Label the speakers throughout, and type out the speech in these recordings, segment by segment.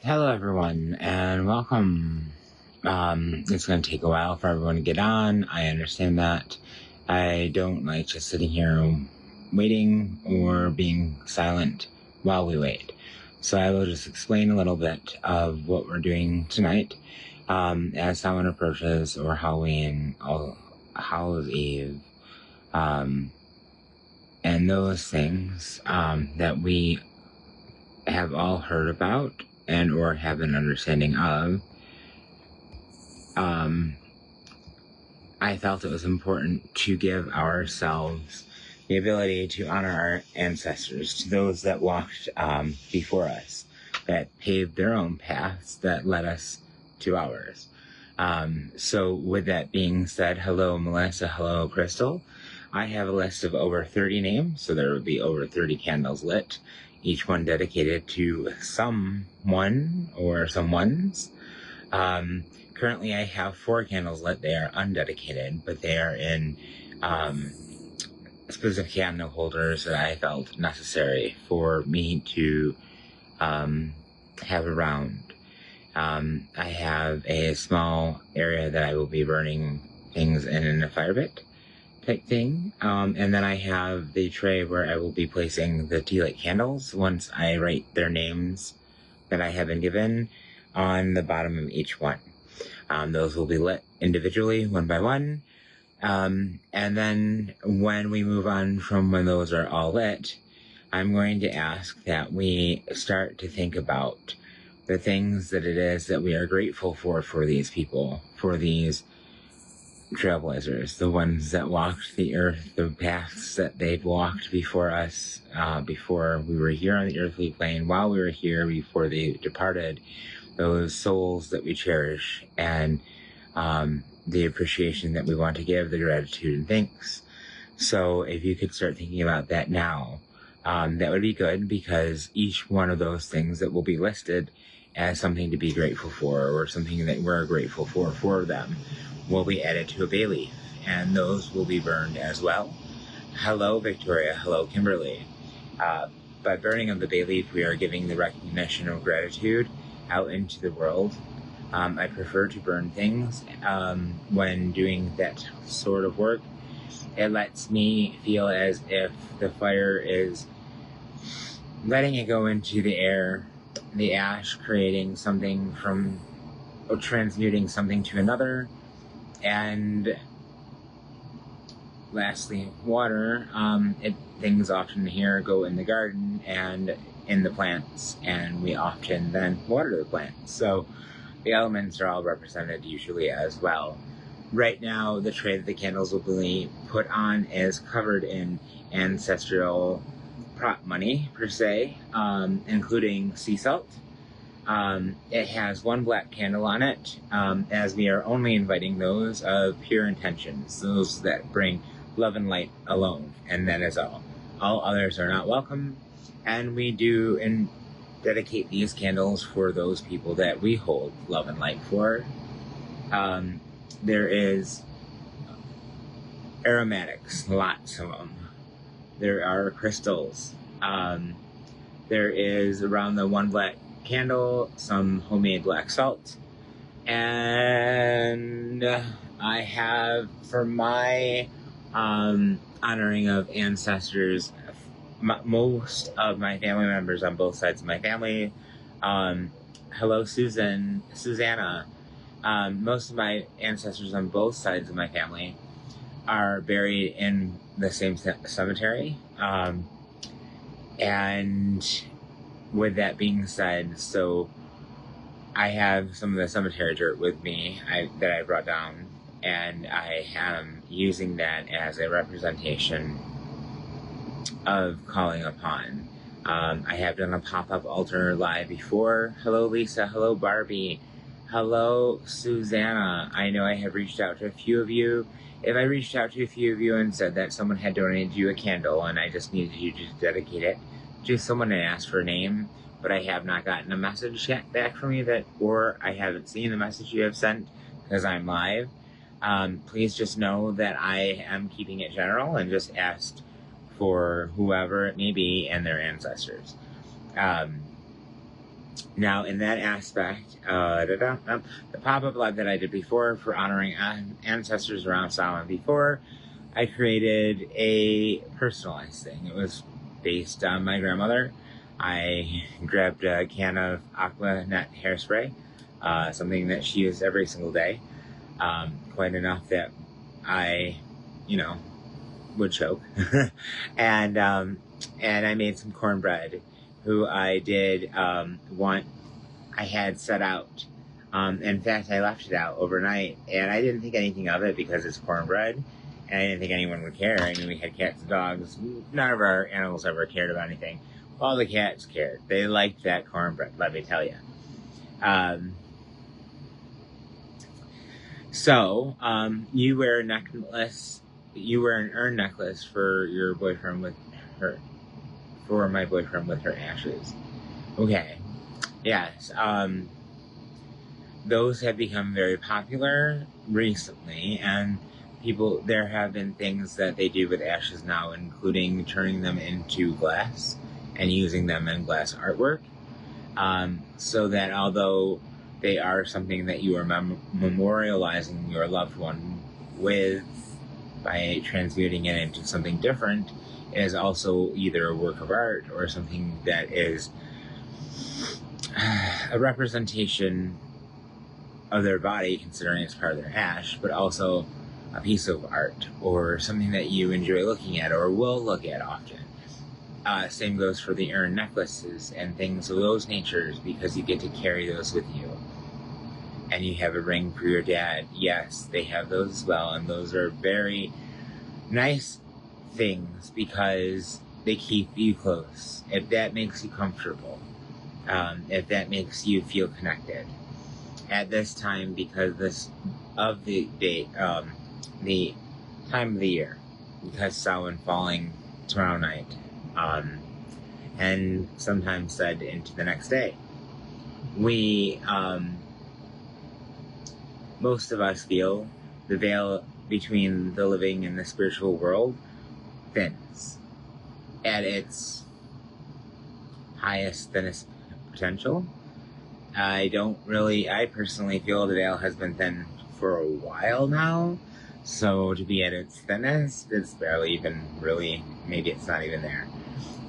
Speaker 1: Hello, everyone, and welcome. It's going to take a while for everyone to get on. I understand that. I don't like just sitting here waiting or being silent while we wait. So I will just explain a little bit of what we're doing tonight as Samhain approaches, or Halloween, Hallows Eve, and those things that we have all heard about and or have an understanding of. I felt it was important to give ourselves the ability to honor our ancestors, to those that walked before us, that paved their own paths that led us to ours. So with that being said, hello Melissa, hello Crystal. I have a list of over 30 names, so there would be over 30 candles lit, each one dedicated to someone or someones. Currently I have 4 candles lit. They are undedicated, but they are in specific candle holders that I felt necessary for me to have around. I have a small area that I will be burning things in a fire pit type thing. And then I have the tray where I will be placing the tea light candles once I write their names that I have been given on the bottom of each one. Those will be lit individually, one by one. And then when we move on from when those are all lit, I'm going to ask that we start to think about the things that it is that we are grateful for these people, for these trailblazers, the ones that walked the earth, the paths that they've walked before us, before we were here on the earthly plane, while we were here, before they departed, those souls that we cherish, and the appreciation that we want to give, the gratitude and thanks. So if you could start thinking about that now, that would be good, because each one of those things that will be listed as something to be grateful for, or something that we're grateful for them, will be added to a bay leaf, and those will be burned as well. Hello Victoria, hello Kimberly. By burning of the bay leaf, we are giving the recognition of gratitude out into the world. I prefer to burn things when doing that sort of work. It lets me feel as if the fire is letting it go into the air, the ash creating something from, or transmuting something to another. And lastly, water. Things often here go in the garden and in the plants, and we often then water the plants. So the elements are all represented usually as well. Right now, the tray that the candles will be put on is covered in ancestral prop money, per se, including sea salt. It has 1 black candle on it, as we are only inviting those of pure intentions, those that bring love and light alone, and that is all. All others are not welcome, and we do dedicate these candles for those people that we hold love and light for. There is aromatics, lots of them. There are crystals. There is, around the 1 black candle, some homemade black salt, and I have, for my honoring of ancestors, most of my family members on both sides of my family. Hello Susanna. Most of my ancestors on both sides of my family are buried in the same cemetery. And with that being said, so I have some of the cemetery dirt with me that I brought down, and I am using that as a representation of calling upon. I have done a pop-up altar live before. Hello Lisa, hello Barbie, hello Susanna. I know I have reached out to a few of you. If I reached out to a few of you and said that someone had donated you a candle and I just needed you to dedicate it to someone and ask for a name, but I have not gotten a message yet back from you, or I haven't seen the message you have sent because I'm live, please just know that I am keeping it general and just asked for whoever it may be and their ancestors. Now, in that aspect, the pop-up live that I did before for honoring ancestors around Samhain before, I created a personalized thing. It was based on my grandmother. I grabbed a can of Aqua Net hairspray, something that she used every single day, quite enough that I, would choke. and I made some cornbread, who I did I had set out. In fact, I left it out overnight, and I didn't think anything of it because it's cornbread, and I didn't think anyone would care. I mean, we had cats and dogs. None of our animals ever cared about anything. All the cats cared. They liked that cornbread, let me tell you. So, you wear a necklace. You wear an urn necklace for your boyfriend with her, for my boyfriend with her ashes. Okay. Yes. Those have become very popular recently, and there have been things that they do with ashes now, including turning them into glass and using them in glass artwork. So that although they are something that you are memorializing your loved one with by transmuting it into something different, it is also either a work of art or something that is a representation of their body, considering it's part of their ash, but also a piece of art or something that you enjoy looking at or will look at often. Same goes for the urn necklaces and things of those natures, because you get to carry those with you. And you have a ring for your dad. Yes, they have those as well, and those are very nice things because they keep you close. If that makes you comfortable, if that makes you feel connected. At this time, because of the date, the time of the year, because Samhain falling tomorrow night, and sometimes said into the next day, we, most of us feel the veil between the living and the spiritual world thins at its highest thinnest potential. I personally feel the veil has been thin for a while now, so to be at its thinnest, it's barely even really, maybe it's not even there.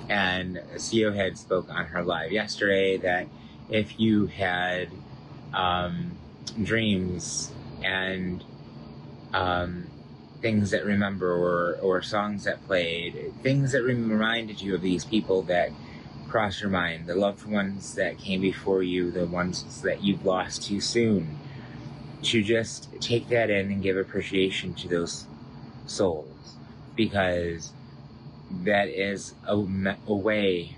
Speaker 1: And CEO had spoke on her live yesterday that if you had dreams and things that remember or songs that played, things that reminded you of these people that cross your mind, the loved ones that came before you, the ones that you've lost too soon, to just take that in and give appreciation to those souls, because that is a way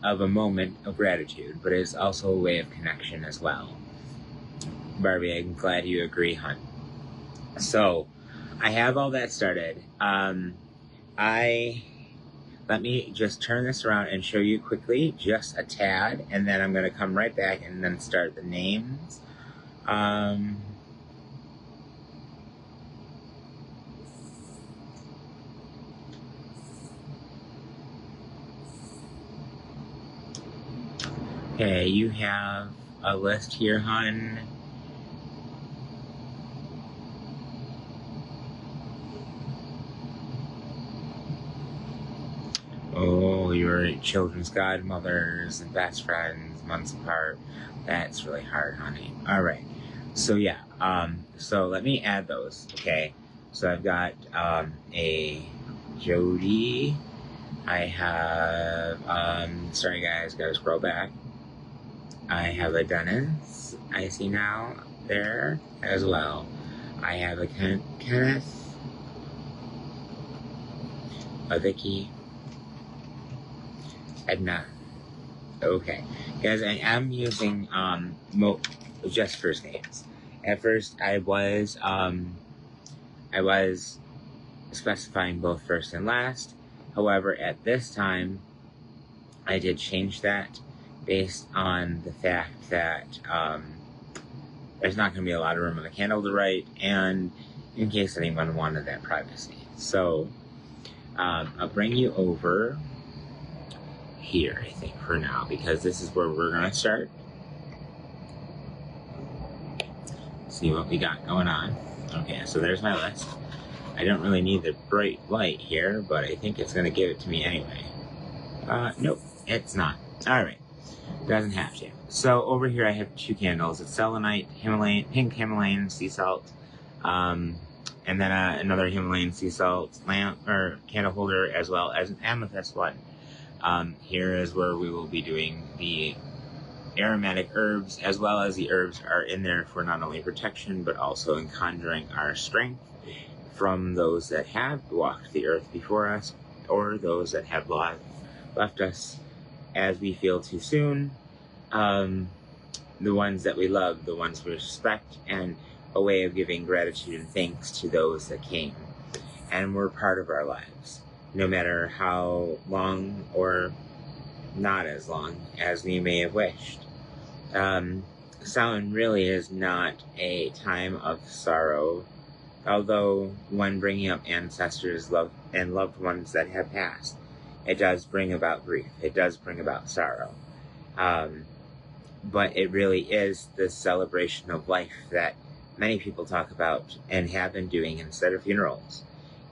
Speaker 1: of a moment of gratitude, but it's also a way of connection as well. Barbie, I'm glad you agree, hon. So, I have all that started. Let me just turn this around and show you quickly, just a tad, and then I'm going to come right back and then start the names. Okay, you have a list here, hon. Oh, your children's godmothers and best friends, months apart. That's really hard, honey. All right. So yeah. So let me add those. Okay. So I've got a Jody. I have sorry guys, gotta scroll back. I have a Dennis. I see now there as well. I have a Kenneth. A Vicky. Edna. Okay. Guys, I am using just first names. At first I was specifying both first and last. However, at this time I did change that based on the fact that there's not going to be a lot of room on the candle to write, and in case anyone wanted that privacy. So I'll bring you over here, I think, for now, because this is where we're going to start. See what we got going on. Okay, so there's my list. I don't really need the bright light here, but I think it's going to give it to me anyway. Nope, it's not. Alright, doesn't have to. So over here I have 2 candles. It's selenite, Himalayan, pink Himalayan sea salt, and then another Himalayan sea salt lamp or candle holder, as well as an amethyst one. Here is where we will be doing the aromatic herbs, as well as the herbs are in there for not only protection, but also in conjuring our strength from those that have walked the earth before us, or those that have left us as we feel too soon, the ones that we love, the ones we respect, and a way of giving gratitude and thanks to those that came and were part of our lives, no matter how long or not as long as we may have wished. Samhain really is not a time of sorrow, although when bringing up ancestors and loved ones that have passed, it does bring about grief. It does bring about sorrow. But it really is the celebration of life that many people talk about and have been doing instead of funerals.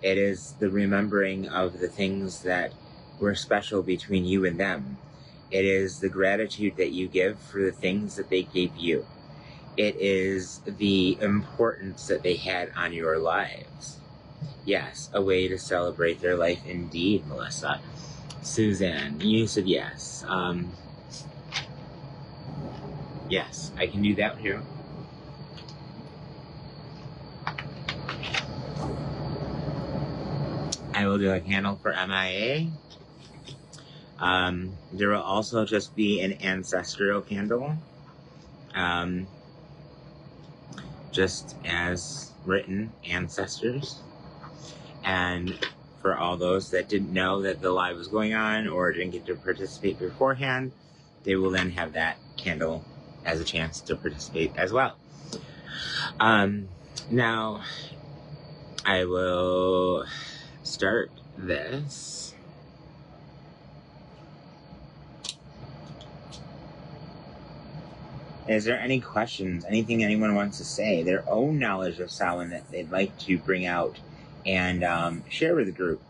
Speaker 1: It is the remembering of the things that were special between you and them. It is the gratitude that you give for the things that they gave you. It is the importance that they had on your lives. Yes, a way to celebrate their life indeed, Melissa. Suzanne, you said yes. Yes, I can do that too. I will do a candle for MIA. There will also just be an ancestral candle. Just as written, ancestors. And for all those that didn't know that the live was going on or didn't get to participate beforehand, they will then have that candle as a chance to participate as well. Now, I will start this. Is there any questions, anything anyone wants to say, their own knowledge of Samhain that they'd like to bring out and share with the group?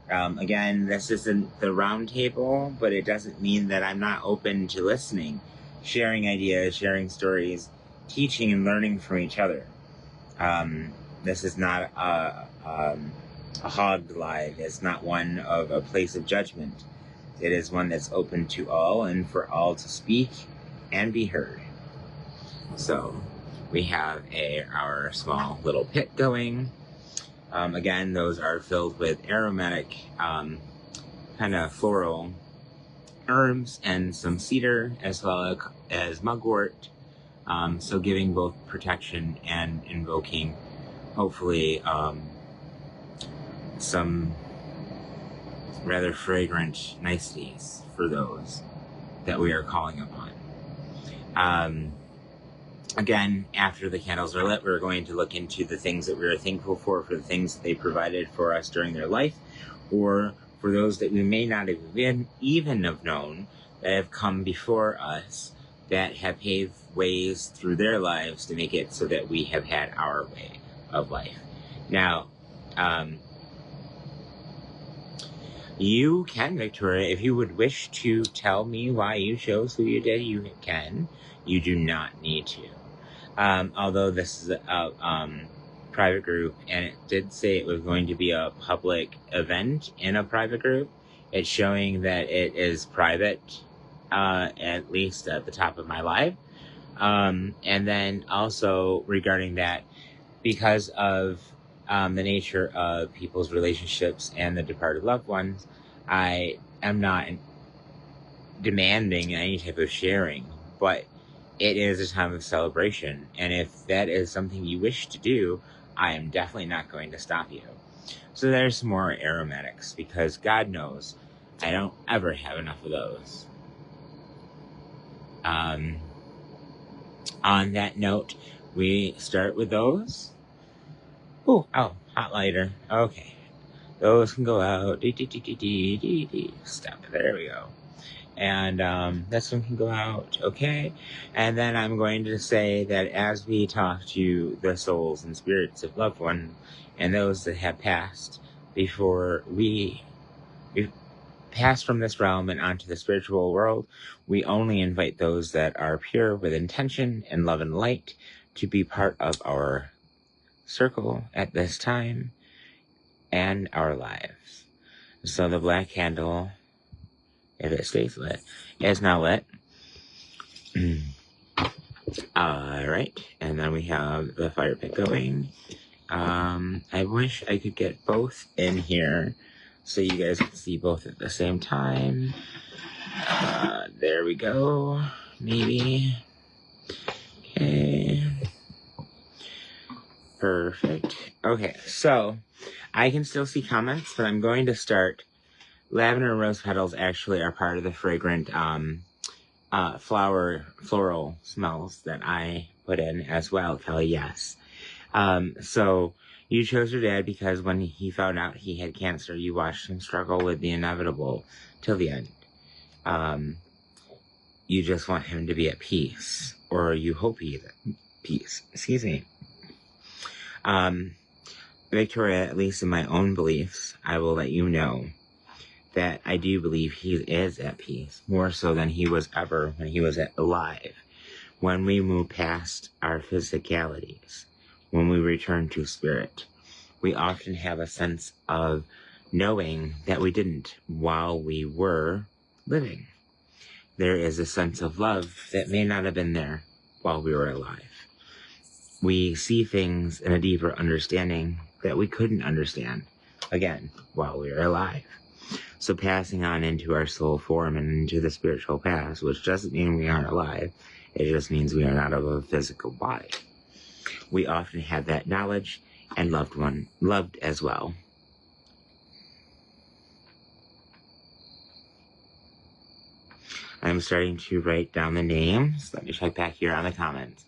Speaker 1: Again, this isn't the round table, but it doesn't mean that I'm not open to listening, sharing ideas, sharing stories, teaching and learning from each other. This is not a hog live. It's not one of a place of judgment. It is one that's open to all and for all to speak and be heard. So we have our small little pit going. Again, those are filled with aromatic, kind of floral herbs and some cedar, as well as mugwort. So giving both protection and invoking, hopefully, some rather fragrant niceties for those that we are calling upon. Again, after the candles are lit, we're going to look into the things that we are thankful for the things that they provided for us during their life, or for those that we may not even have known that have come before us, that have paved ways through their lives to make it so that we have had our way of life. Now, you can, Victoria, if you would wish to tell me why you chose who you did, you can. You do not need to. Although this is a private group, and it did say it was going to be a public event in a private group, it's showing that it is private, at least at the top of my live. And then also regarding that, because of the nature of people's relationships and the departed loved ones, I am not demanding any type of sharing, but it is a time of celebration, and if that is something you wish to do, I am definitely not going to stop you. So there's some more aromatics, because God knows I don't ever have enough of those. On that note, we start with those. Oh, hot lighter. Okay. Those can go out. Stop it. There we go. And this one can go out okay. And then I'm going to say that as we talk to the souls and spirits of loved ones and those that have passed before we pass from this realm and onto the spiritual world, we only invite those that are pure with intention and love and light to be part of our circle at this time and our lives. So the black candle, if it stays lit, is now lit. Alright, and then we have the fire pit going. I wish I could get both in here so you guys can see both at the same time. There we go. Maybe. Okay. Perfect. Okay, so I can still see comments, but I'm going to start. Lavender and rose petals actually are part of the fragrant floral smells that I put in as well, Kelly, yes. So you chose your dad because when he found out he had cancer, you watched him struggle with the inevitable till the end. You just want him to be at peace, or you hope he's at peace. Excuse me. Victoria, at least in my own beliefs, I will let you know that I do believe he is at peace, more so than he was ever when he was alive. When we move past our physicalities, when we return to spirit, we often have a sense of knowing that we didn't while we were living. There is a sense of love that may not have been there while we were alive. We see things in a deeper understanding that we couldn't understand, again, while we were alive. So passing on into our soul form and into the spiritual past, which doesn't mean we aren't alive, it just means we are not of a physical body. We often have that knowledge and loved as well. I'm starting to write down the names. Let me check back here on the comments.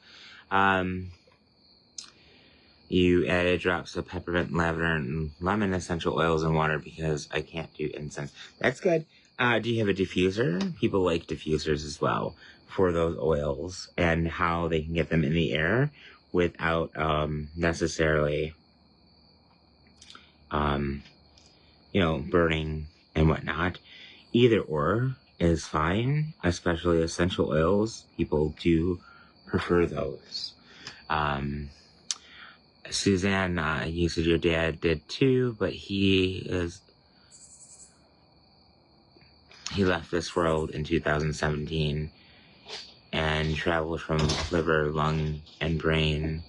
Speaker 1: You added drops of peppermint, lavender, and lemon essential oils and water because I can't do incense. That's good. Do you have a diffuser? People like diffusers as well for those oils and how they can get them in the air without necessarily, burning and whatnot. Either or is fine, especially essential oils. People do prefer those. Suzanne, you said your dad did too, but he left this world in 2017 and traveled from liver, lung, and brain.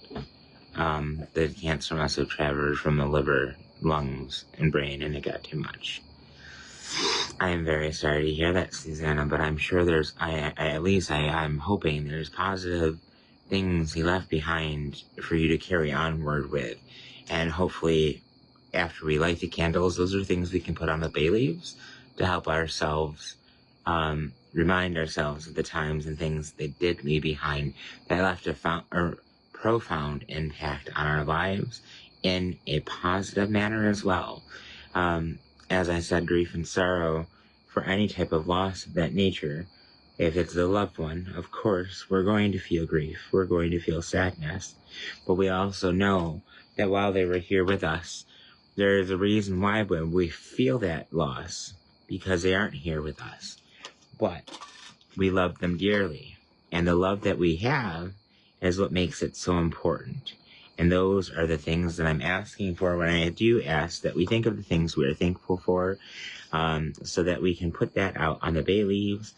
Speaker 1: The cancer must have traveled from the liver, lungs, and brain, and it got too much. I am very sorry to hear that, Susanna, but I'm sure I'm hoping there's positive things he left behind for you to carry onward with. And hopefully, after we light the candles, those are things we can put on the bay leaves to help ourselves remind ourselves of the times and things they did leave behind that left a profound impact on our lives in a positive manner as well. As I said, grief and sorrow for any type of loss of that nature. If it's a loved one, of course, we're going to feel grief. We're going to feel sadness. But we also know that while they were here with us, there is a reason why we feel that loss, because they aren't here with us. But we love them dearly. And the love that we have is what makes it so important. And those are the things that I'm asking for when I do ask that we think of the things we are thankful for, so that we can put that out on the bay leaves,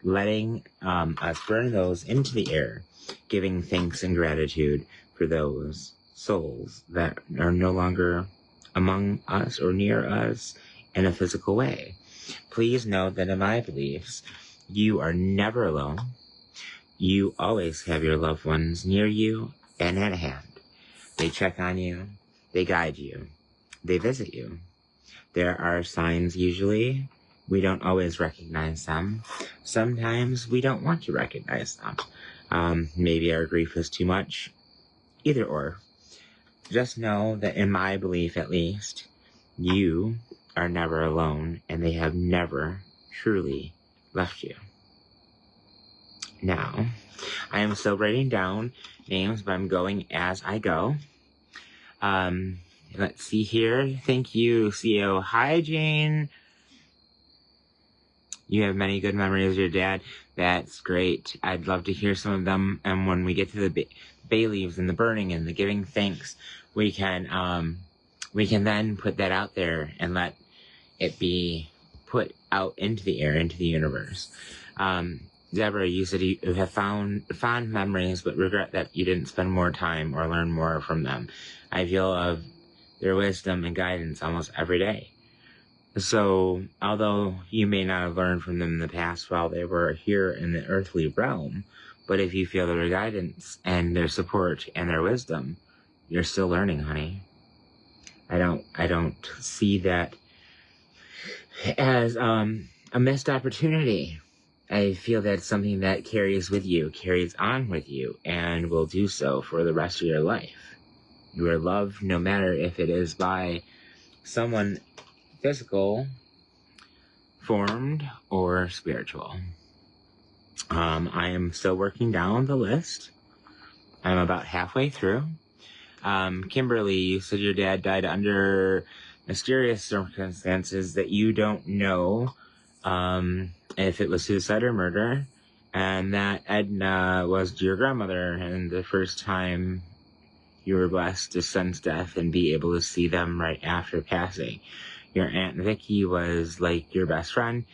Speaker 1: letting us burn those into the air, giving thanks and gratitude for those souls that are no longer among us or near us in a physical way. Please know that in my beliefs, you are never alone. You always have your loved ones near you and at hand. They check on you, they guide you, they visit you. There are signs usually. We don't always recognize them. Sometimes we don't want to recognize them. Maybe our grief is too much. Either or. Just know that in my belief, at least, you are never alone, and they have never truly left you. Now, I am still writing down names, but I'm going as I go. Let's see here. Thank you, CEO. Hi, Jane. You have many good memories of your dad. That's great. I'd love to hear some of them. And when we get to the bay leaves and the burning and the giving thanks, we can then put that out there and let it be put out into the air, into the universe. Deborah, you said you have found fond memories, but regret that you didn't spend more time or learn more from them. I feel of their wisdom and guidance almost every day. So, although you may not have learned from them in the past while they were here in the earthly realm, but if you feel their guidance and their support and their wisdom, you're still learning, honey. I don't see that as a missed opportunity. I feel that's something that carries on with you, and will do so for the rest of your life. You are loved no matter if it is by someone physical, formed, or spiritual. I am still working down the list. I'm about halfway through. Kimberly, you said your dad died under mysterious circumstances that you don't know if it was suicide or murder, and that Edna was your grandmother, and the first time you were blessed to sense death and be able to see them right after passing. Your Aunt Vicky was like your best friend,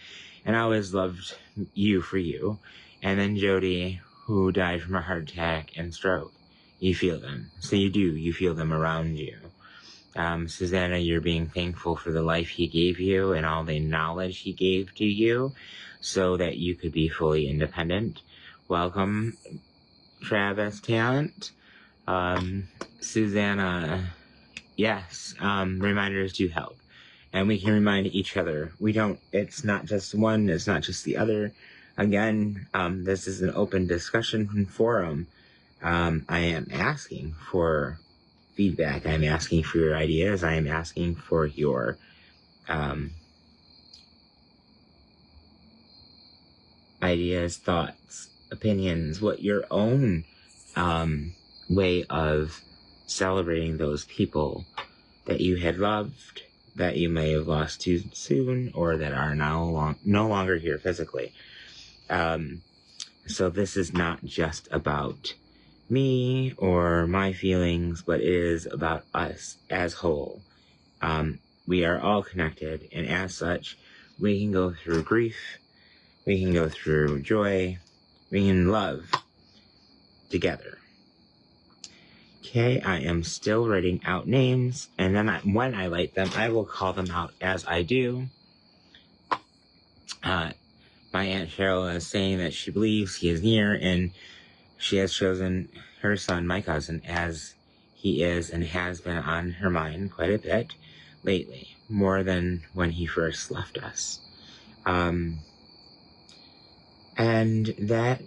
Speaker 1: and I always loved you for you. And then Jody, who died from a heart attack and stroke. You feel them. So you feel them around you. Susanna, you're being thankful for the life he gave you and all the knowledge he gave to you so that you could be fully independent. Welcome, Travis Talent. Susanna, yes, reminders do help. And we can remind each other. It's not just one, it's not just the other. Again, this is an open discussion forum. I am asking for feedback. I'm asking for your ideas. I am asking for your ideas, thoughts, opinions, what your own way of celebrating those people that you had loved, that you may have lost too soon, or that are now no longer here physically. So this is not just about me or my feelings, but it is about us as whole. We are all connected, and as such, we can go through grief, we can go through joy, we can love together. Okay, I am still writing out names, and then when I light them, I will call them out as I do. My Aunt Cheryl is saying that she believes he is near, and she has chosen her son, my cousin, as he is and has been on her mind quite a bit lately, more than when he first left us. And that,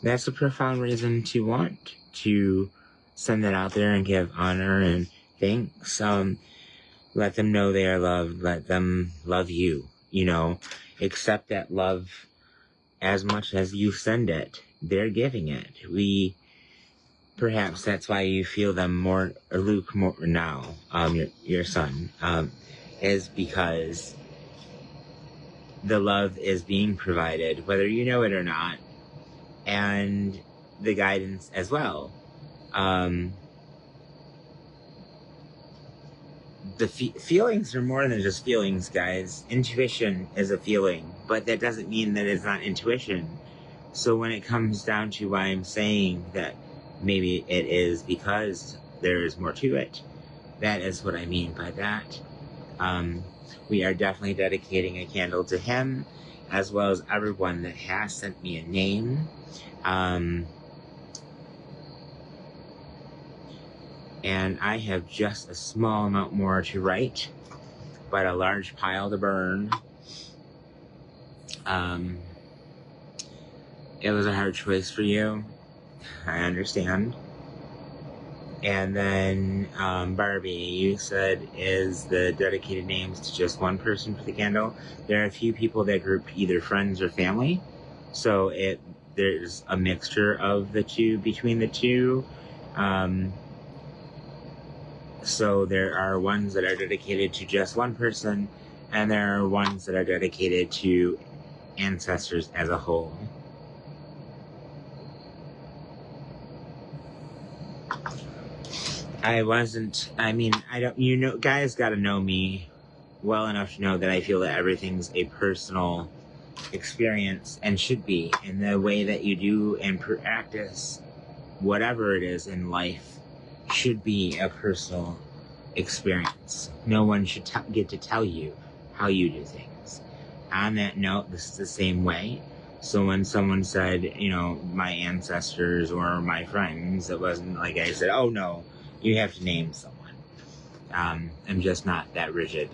Speaker 1: that's a profound reason to want to send that out there and give honor and thanks. Let them know they are loved. Let them love you. Accept that love as much as you send it. They're giving it. Perhaps that's why you feel them more, or Luke more now, your son, is because the love is being provided, whether you know it or not, and the guidance as well. The feelings are more than just feelings, guys. Intuition is a feeling, but that doesn't mean that it's not intuition. So when it comes down to why I'm saying that maybe it is because there is more to it, that is what I mean by that. We are definitely dedicating a candle to him, as well as everyone that has sent me a name. And I have just a small amount more to write, but a large pile to burn. It was a hard choice for you. I understand. And then Barbie, you said is the dedicated names to just one person for the candle. There are a few people that grouped either friends or family, so there's a mixture of the two between the two. So there are ones that are dedicated to just one person, and there are ones that are dedicated to ancestors as a whole. Guys gotta know me well enough to know that I feel that everything's a personal experience and should be, in the way that you do and practice whatever it is in life should be a personal experience. No one should get to tell you how you do things. On that note, this is the same way. So when someone said, my ancestors or my friends, it wasn't like I said, oh no, you have to name someone. I'm just not that rigid.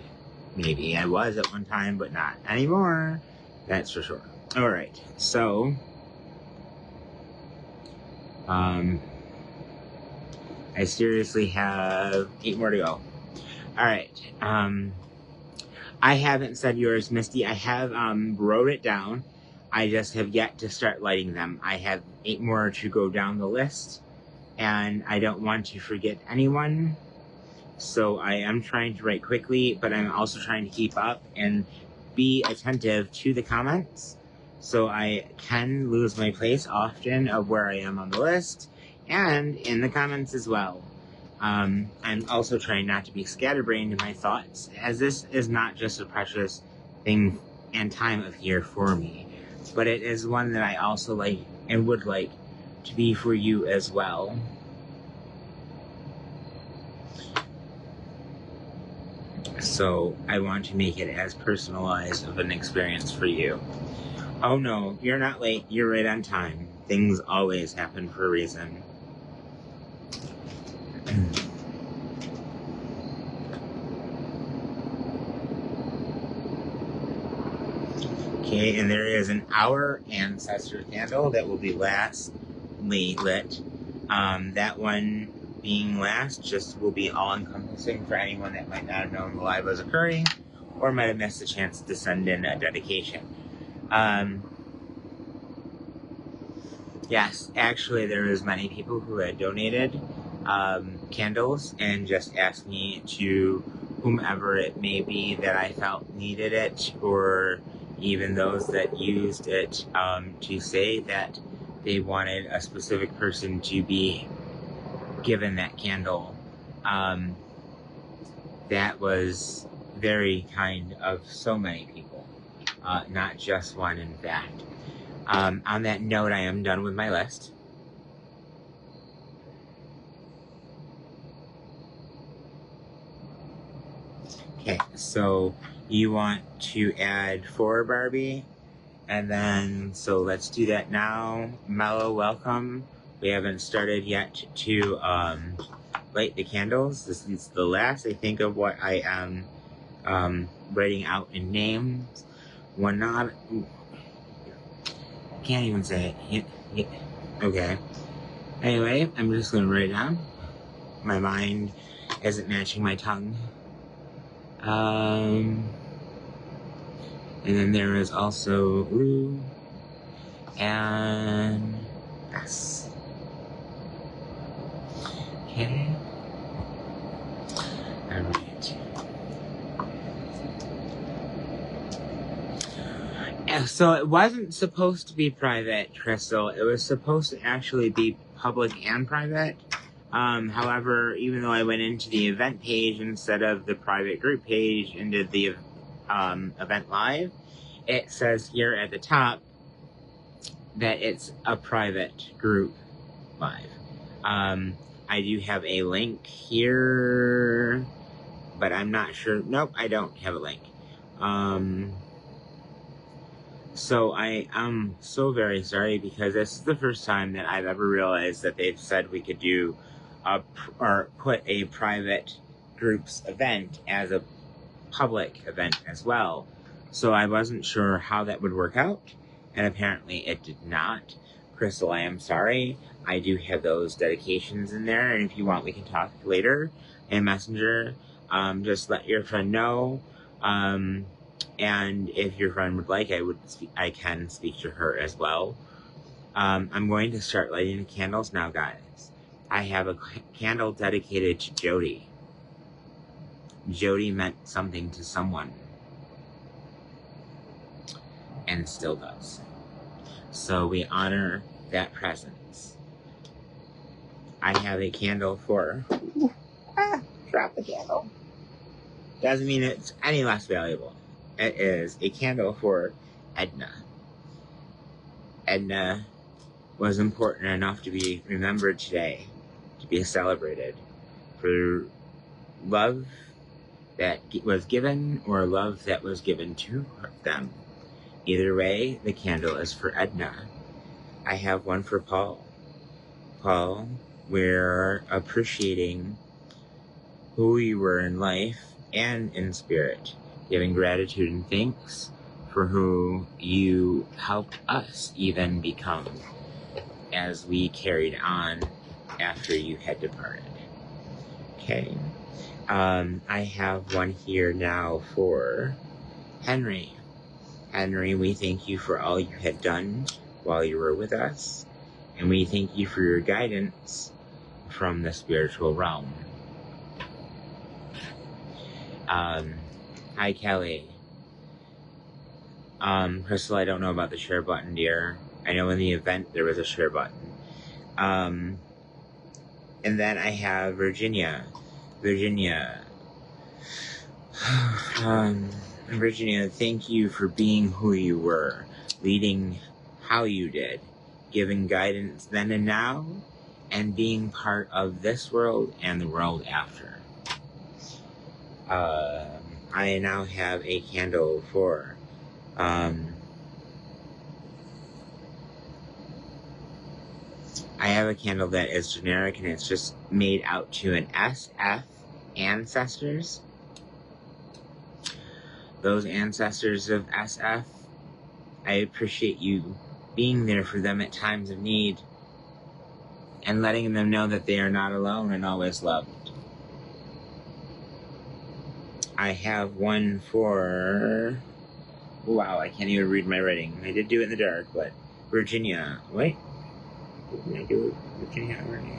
Speaker 1: Maybe I was at one time, but not anymore. That's for sure. All right, so I seriously have 8 more to go. All right. I haven't said yours, Misty. I have wrote it down. I just have yet to start lighting them. I have 8 more to go down the list, and I don't want to forget anyone. So I am trying to write quickly, but I'm also trying to keep up and be attentive to the comments, so I can lose my place often of where I am on the list and in the comments as well. I'm also trying not to be scatterbrained in my thoughts, as this is not just a precious thing and time of year for me, but it is one that I also like and would like to be for you as well. So I want to make it as personalized of an experience for you. Oh no, you're not late. You're right on time. Things always happen for a reason. Okay, and there is an Our Ancestor candle that will be lastly lit. That one being last just will be all-encompassing for anyone that might not have known the live was occurring or might have missed the chance to send in a dedication. Yes, actually there was many people who had donated candles and just asked me to whomever it may be that I felt needed it, or even those that used it, to say that they wanted a specific person to be given that candle. That was very kind of so many people, not just one, in fact. On that note, I am done with my list. Okay, so you want to add 4, Barbie? And then, so let's do that now. Mellow, welcome. We haven't started yet to light the candles. This is the last, I think, of what I am writing out in names. One not, can't even say it. Okay. Anyway, I'm just gonna write it down. My mind isn't matching my tongue. And then there is also Lou and S. Okay. Alright. So it wasn't supposed to be private, Crystal. It was supposed to actually be public and private. However, even though I went into the event page instead of the private group page and did the event live, it says here at the top that it's a private group live. I do have a link here, but I'm not sure. Nope, I don't have a link. So I am so very sorry, because this is the first time that I've ever realized that they've said we could do or put a private groups event as a public event as well. So I wasn't sure how that would work out, and apparently it did not. Crystal, I am sorry. I do have those dedications in there, and if you want, we can talk later in Messenger. Just let your friend know. And if your friend would like, I can speak to her as well. I'm going to start lighting the candles now, guys. I have a candle dedicated to Jody. Jody meant something to someone, and still does. So we honor that presence. I have a candle for... drop the candle. Doesn't mean it's any less valuable. It is a candle for Edna. Edna was important enough to be remembered today, to be celebrated for love that was given or love that was given to them. Either way, the candle is for Edna. I have one for Paul. Paul, we're appreciating who you were in life and in spirit, giving gratitude and thanks for who you helped us even become as we carried on after you had departed. Okay. I have one here now for Henry. Henry, we thank you for all you had done while you were with us, and we thank you for your guidance from the spiritual realm. Hi, Kelly. Crystal, I don't know about the share button, dear. I know in the event there was a share button. And then I have Virginia. Virginia, thank you for being who you were, leading how you did, giving guidance then and now, and being part of this world and the world after. I now have a candle for, I have a candle that is generic and it's just made out to an SF ancestors. Those ancestors of SF, I appreciate you being there for them at times of need and letting them know that they are not alone and always loved. I have one for... Wow, I can't even read my writing. I did do it in the dark, but... Virginia. Wait. Did I do it? Virginia already?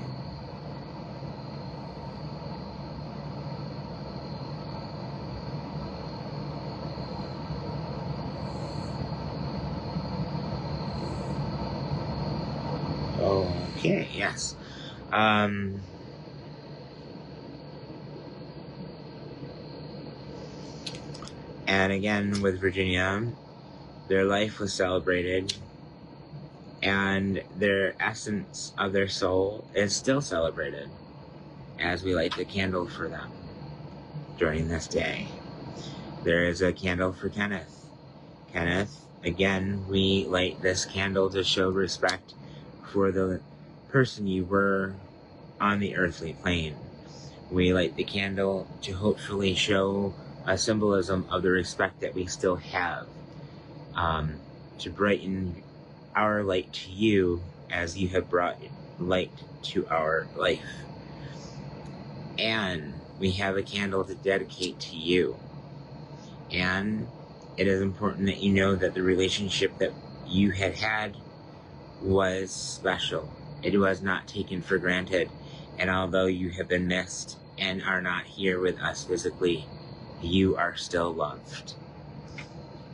Speaker 1: Okay, yes. And again, with Virginia, their life was celebrated, and their essence of their soul is still celebrated as we light the candle for them during this day. There is a candle for Kenneth. Kenneth, again, we light this candle to show respect for the person you were on the earthly plane. We light the candle to hopefully show a symbolism of the respect that we still have, to brighten our light to you as you have brought light to our life. And we have a candle to dedicate to you. And it is important that you know that the relationship that you had was special. It was not taken for granted. And although you have been missed and are not here with us physically, you are still loved.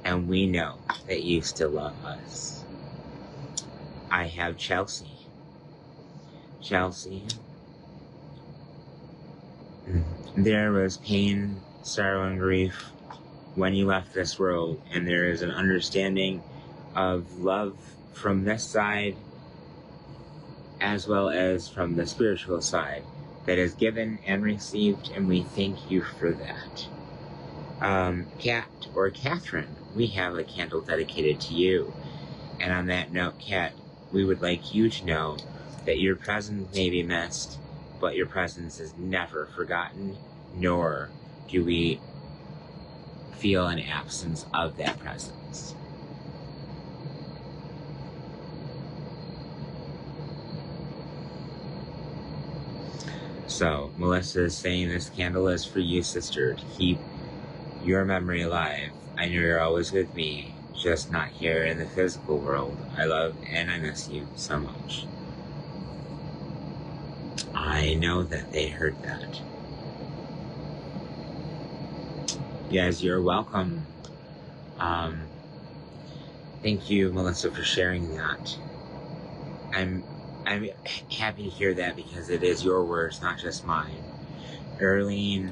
Speaker 1: And we know that you still love us. I have Chelsea. Chelsea. There was pain, sorrow, and grief when you left this world, and there is an understanding of love from this side as well as from the spiritual side that is given and received, and we thank you for that. Kat or Catherine, we have a candle dedicated to you. And on that note, Kat, we would like you to know that your presence may be missed, but your presence is never forgotten, nor do we feel an absence of that presence. So Melissa is saying this candle is for you, sister, to keep your memory alive. I know you're always with me, just not here in the physical world. I love and I miss you so much. I know that they heard that. Yes, you're welcome. Thank you, Melissa, for sharing that. I'm happy to hear that because it is your words, not just mine. Earlene,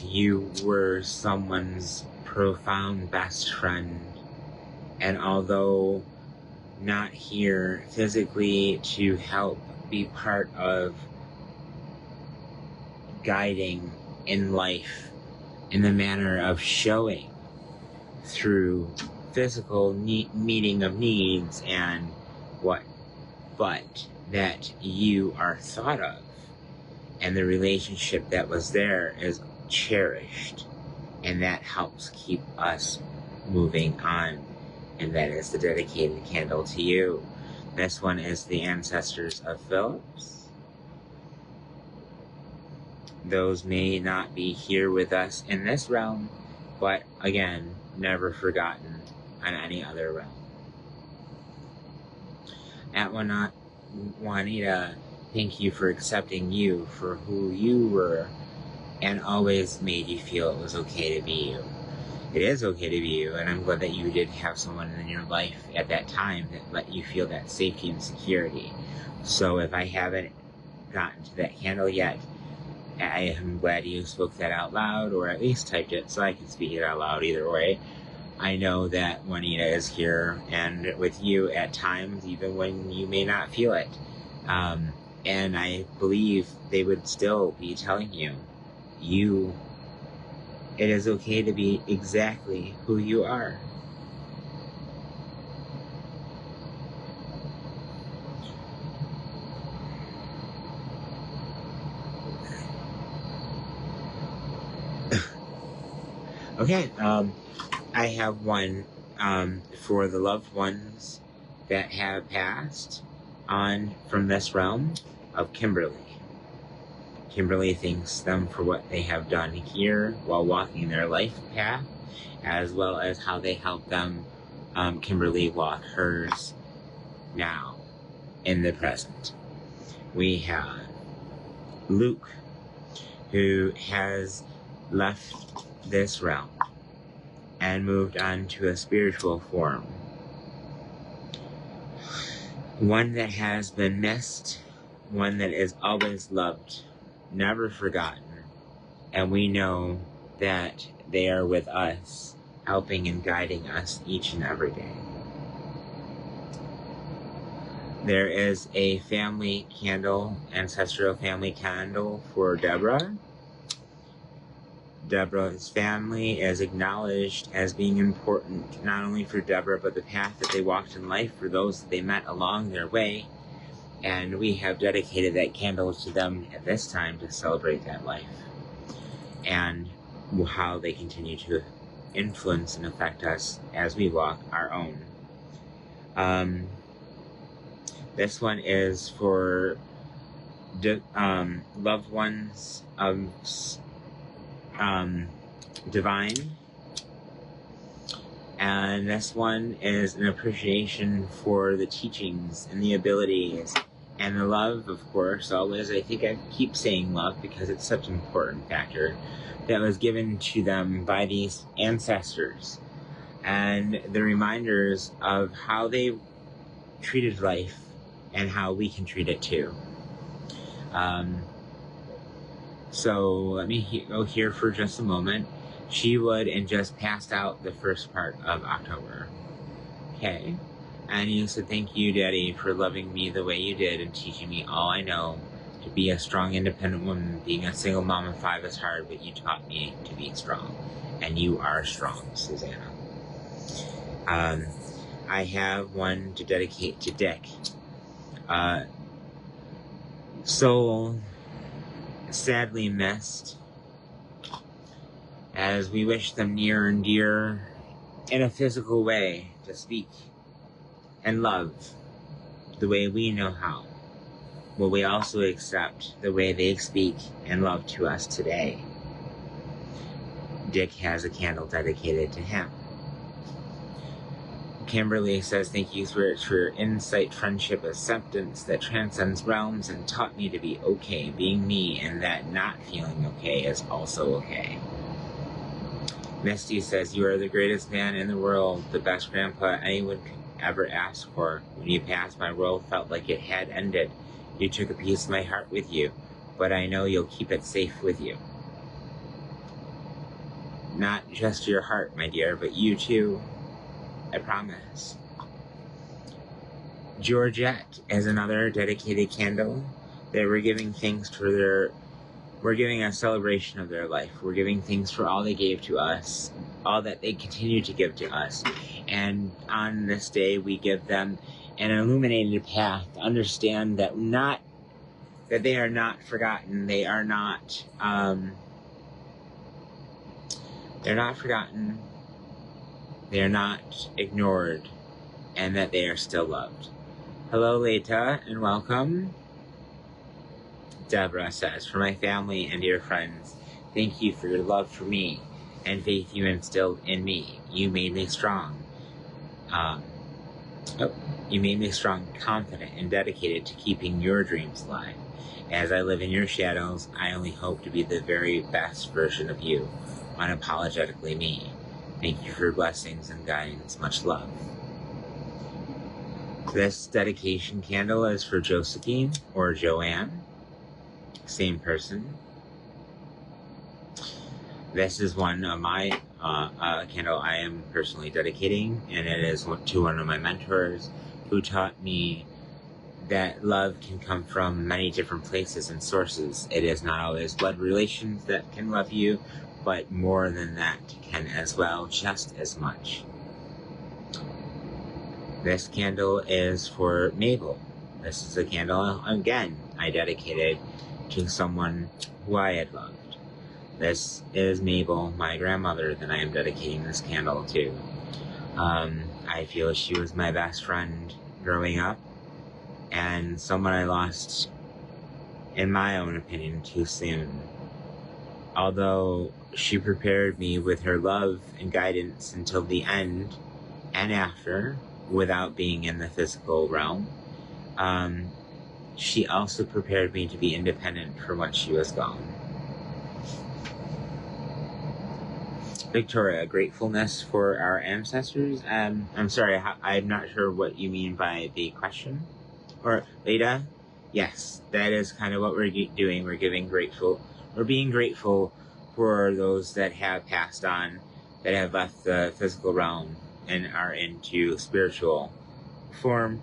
Speaker 1: you were someone's profound best friend, and although not here physically to help be part of guiding in life in the manner of showing through physical meeting of needs and what, but that you are thought of, and the relationship that was there is cherished, and that helps keep us moving on, and that is the dedicated candle to you. This one is the ancestors of Phillips. Those may not be here with us in this realm, but again, never forgotten on any other realm. At Juanita, thank you for accepting you for who you were and always made you feel it was okay to be you. It is okay to be you, and I'm glad that you did have someone in your life at that time that let you feel that safety and security. So if I haven't gotten to that candle yet, I am glad you spoke that out loud, or at least typed it so I can speak it out loud either way. I know that Juanita is here and with you at times, even when you may not feel it. And I believe they would still be telling you, it is okay to be exactly who you are. Okay, I have one for the loved ones that have passed on from this realm of Kimberly. Kimberly thanks them for what they have done here while walking their life path, as well as how they help them, Kimberly, walk hers now in the present. We have Luke, who has left this realm and moved on to a spiritual form. One that has been missed, one that is always loved, never forgotten, and we know that they are with us, helping and guiding us each and every day. There is a family candle, ancestral family candle for Deborah. Deborah's family is acknowledged as being important, not only for Deborah, but the path that they walked in life for those that they met along their way. And we have dedicated that candle to them at this time to celebrate that life and how they continue to influence and affect us as we walk our own. This one is for loved ones of divine, and this one is an appreciation for the teachings and the abilities and the love, of course, always. I think I keep saying love because it's such an important factor that was given to them by these ancestors, and the reminders of how they treated life and how we can treat it too. So let me go here for just a moment. She would and just passed out the first part of October. Okay. And you said, thank you, Daddy, for loving me the way you did and teaching me all I know to be a strong, independent woman. Being a single mom of 5 is hard, but you taught me to be strong. And you are strong, Susanna. I have one to dedicate to Dick. Soul sadly missed, as we wish them near and dear in a physical way to speak and love the way we know how. will we also accept the way they speak and love to us today? Dick has a candle dedicated to him. Kimberly says, thank you, Spirit, for your insight, friendship, acceptance that transcends realms and taught me to be okay being me, and that not feeling okay is also okay. Misty says, you are the greatest man in the world, the best grandpa anyone could ever ask for. When you passed, my world felt like it had ended. You took a piece of my heart with you, but I know you'll keep it safe with you. Not just your heart, my dear, but you too. I promise. Georgette is another dedicated candle that we're giving thanks for we're giving a celebration of their life. We're giving thanks for all they gave to us, all that they continue to give to us. And on this day, we give them an illuminated path to understand that they are not forgotten. They're not forgotten. They are not ignored, and that they are still loved. Hello, Leta, and welcome. Deborah says, for my family and dear friends, thank you for your love for me and faith you instilled in me. You made me strong. You made me strong, confident, and dedicated to keeping your dreams alive. As I live in your shadows, I only hope to be the very best version of you, unapologetically me. Thank you for your blessings and guidance. Much love. This dedication candle is for Josephine or Joanne. Same person. This is one of my candle I am personally dedicating, and it is to one of my mentors who taught me that love can come from many different places and sources. It is not always blood relations that can love you, but more than that can as well, just as much. This candle is for Mabel. This is a candle, again, I dedicated to someone who I had loved. This is Mabel, my grandmother, that I am dedicating this candle to. I feel she was my best friend growing up, and someone I lost, in my own opinion, too soon. Although she prepared me with her love and guidance until the end and after, without being in the physical realm, she also prepared me to be independent for when she was gone. Victoria, gratefulness for our ancestors. I'm sorry, I'm not sure what you mean by the question. Or Leda? Yes, that is kind of what we're doing. We're being grateful for those that have passed on, that have left the physical realm and are into spiritual form.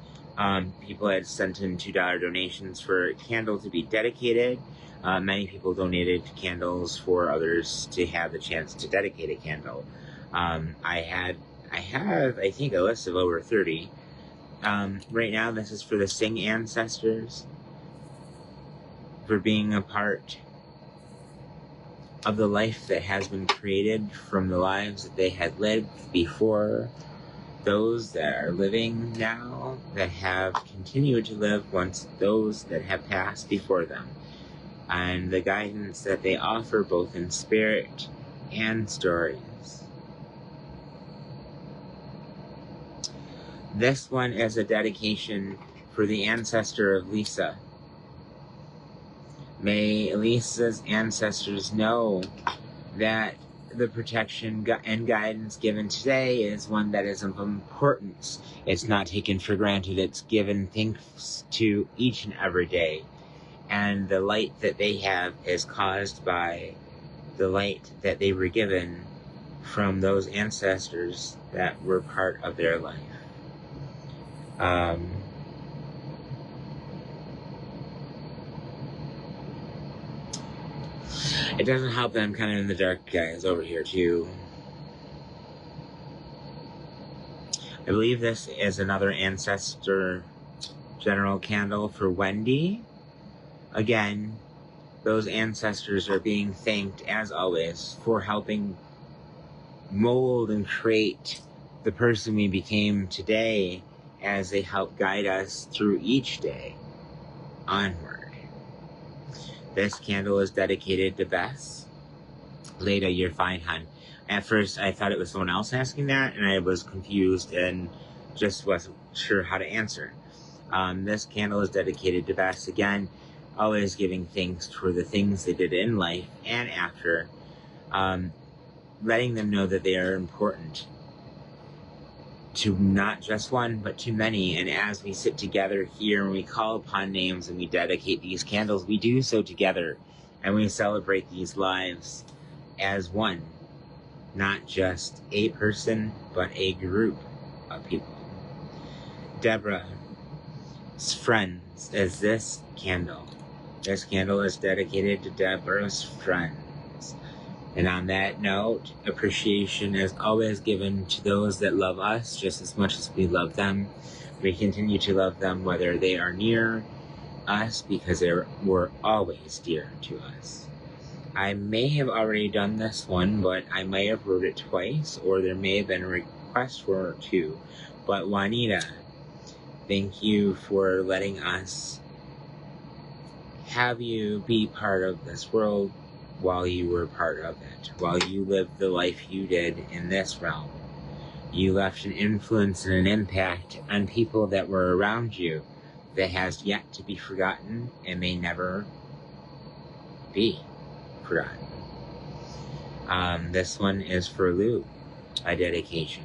Speaker 1: People had sent in $2 donations for a candle to be dedicated. Many people donated candles for others to have the chance to dedicate a candle. I have, I think, a list of over 30. Right now, this is for the Sing ancestors, for being a part of the life that has been created from the lives that they had lived before, those that are living now, that have continued to live once those that have passed before them, and the guidance that they offer both in spirit and stories. This one is a dedication for the ancestor of Lisa. May Lisa's ancestors know that the protection and guidance given today is one that is of importance. It's not taken for granted. It's given thanks to each and every day. And the light that they have is caused by the light that they were given from those ancestors that were part of their life. It doesn't help that I'm kind of in the dark, guys, over here too. I believe this is another ancestor general candle for Wendy. Again, those ancestors are being thanked, as always, for helping mold and create the person we became today, as they help guide us through each day. onward. This candle is dedicated to Bess. Leda, you're fine, hon. At first, I thought it was someone else asking that, and I was confused and just wasn't sure how to answer. This candle is dedicated to Bess. Again, always giving thanks for the things they did in life and after, letting them know that they are important to not just one, but to many. And as we sit together here and we call upon names and we dedicate these candles, we do so together, and we celebrate these lives as one, not just a person, but a group of people. Deborah's friends is this candle. This candle is dedicated to Deborah's friends. And on that note, appreciation is always given to those that love us just as much as we love them. We continue to love them whether they are near us, because they were always dear to us. I may have already done this one, but I may have wrote it twice, or there may have been a request for it too. But Juanita, thank you for letting us have you be part of this world while you were part of it, while you lived the life you did in this realm. You left an influence and an impact on people that were around you that has yet to be forgotten and may never be forgotten. This one is for Lou, a dedication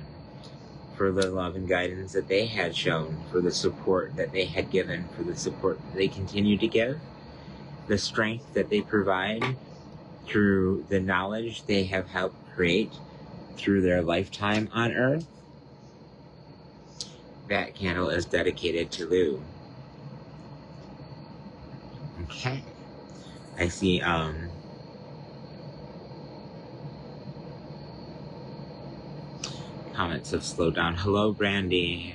Speaker 1: for the love and guidance that they had shown, for the support that they had given, for the support that they continue to give, the strength that they provide through the knowledge they have helped create through their lifetime on Earth. That candle is dedicated to Lou. Okay. I see, comments have slowed down. Hello, Brandy.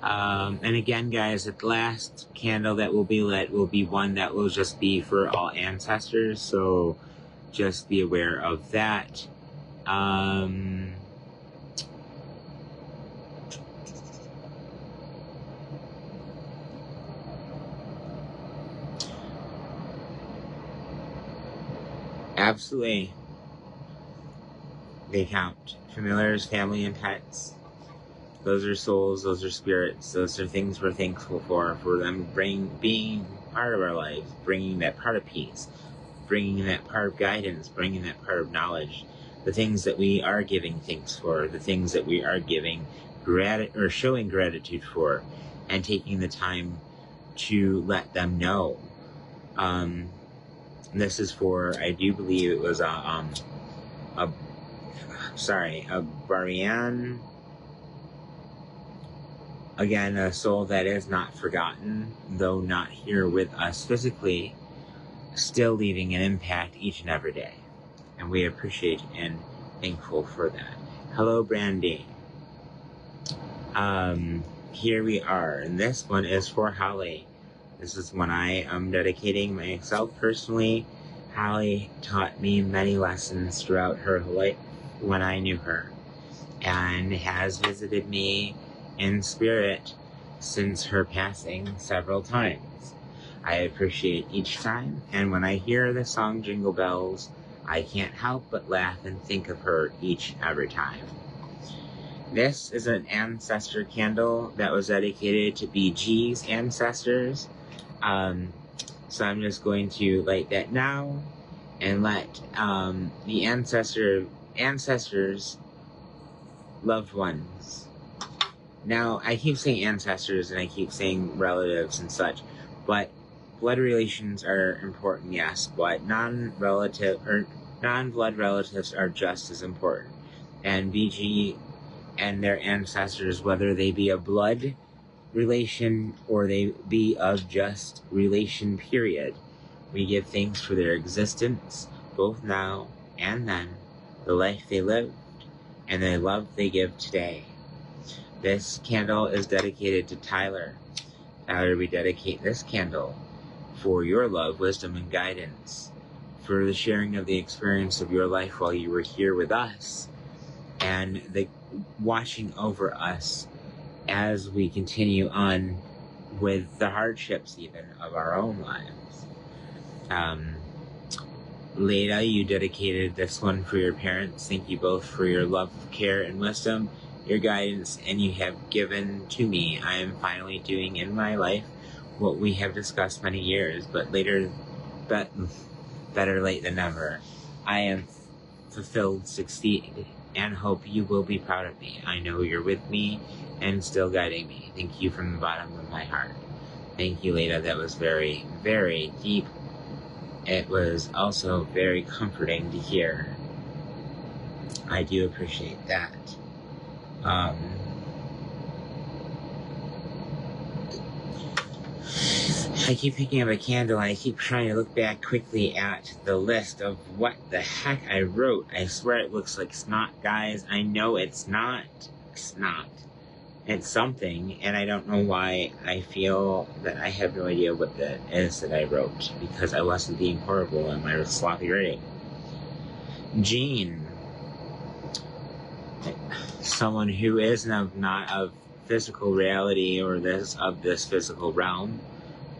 Speaker 1: And again, guys, the last candle that will be lit will be one that will just be for all ancestors, so just be aware of that. Absolutely. They count. Familiars, family, and pets. Those are souls, those are spirits, those are things we're thankful for them being part of our lives, bringing that part of peace, bringing that part of guidance, bringing that part of knowledge, the things that we are giving thanks for, the things that we are giving showing gratitude for, and taking the time to let them know. This is for, I do believe it was a Barian. Again, a soul that is not forgotten, though not here with us physically, still leaving an impact each and every day. And we appreciate and thankful for that. Hello, Brandy. Here we are, and this one is for Holly. This is one I am dedicating myself personally. Holly taught me many lessons throughout her life when I knew her, and has visited me in spirit since her passing several times. I appreciate each time, and when I hear the song Jingle Bells, I can't help but laugh and think of her each and every time. This is an ancestor candle that was dedicated to BG's ancestors. So I'm just going to light that now and let the ancestors, loved ones. Now, I keep saying ancestors and I keep saying relatives and such, but blood relations are important, yes, but non-blood relatives are just as important. And BG and their ancestors, whether they be a blood relation or they be of just relation, period, we give thanks for their existence, both now and then, the life they lived, and the love they give today. This candle is dedicated to Tyler. Tyler, we dedicate this candle for your love, wisdom, and guidance, for the sharing of the experience of your life while you were here with us, and the watching over us as we continue on with the hardships even of our own lives. Leda, you dedicated this one for your parents. Thank you both for your love, care, and wisdom, your guidance, and you have given to me. I am finally doing in my life what we have discussed many years, but better late than never. I am fulfilled, succeed, and hope you will be proud of me. I know you're with me and still guiding me. Thank you from the bottom of my heart. Thank you, Leda. That was very, very deep. It was also very comforting to hear. I do appreciate that. I keep picking up a candle and I keep trying to look back quickly at the list of what the heck I wrote. I swear it looks like snot, guys. I know it's not snot. It's something, and I don't know why I feel that I have no idea what that is that I wrote, because I wasn't being horrible in my sloppy writing. Jean. Someone who is not of physical reality or of this physical realm.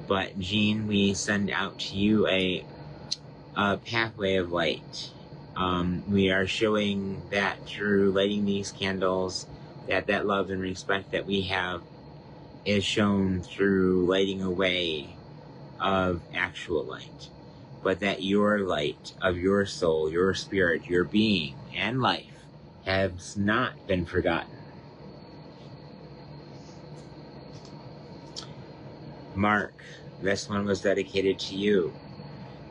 Speaker 1: But Jean, we send out to you a pathway of light. We are showing that through lighting these candles, that love and respect that we have is shown through lighting a way of actual light. But that your light of your soul, your spirit, your being, and life has not been forgotten. Mark, this one was dedicated to you.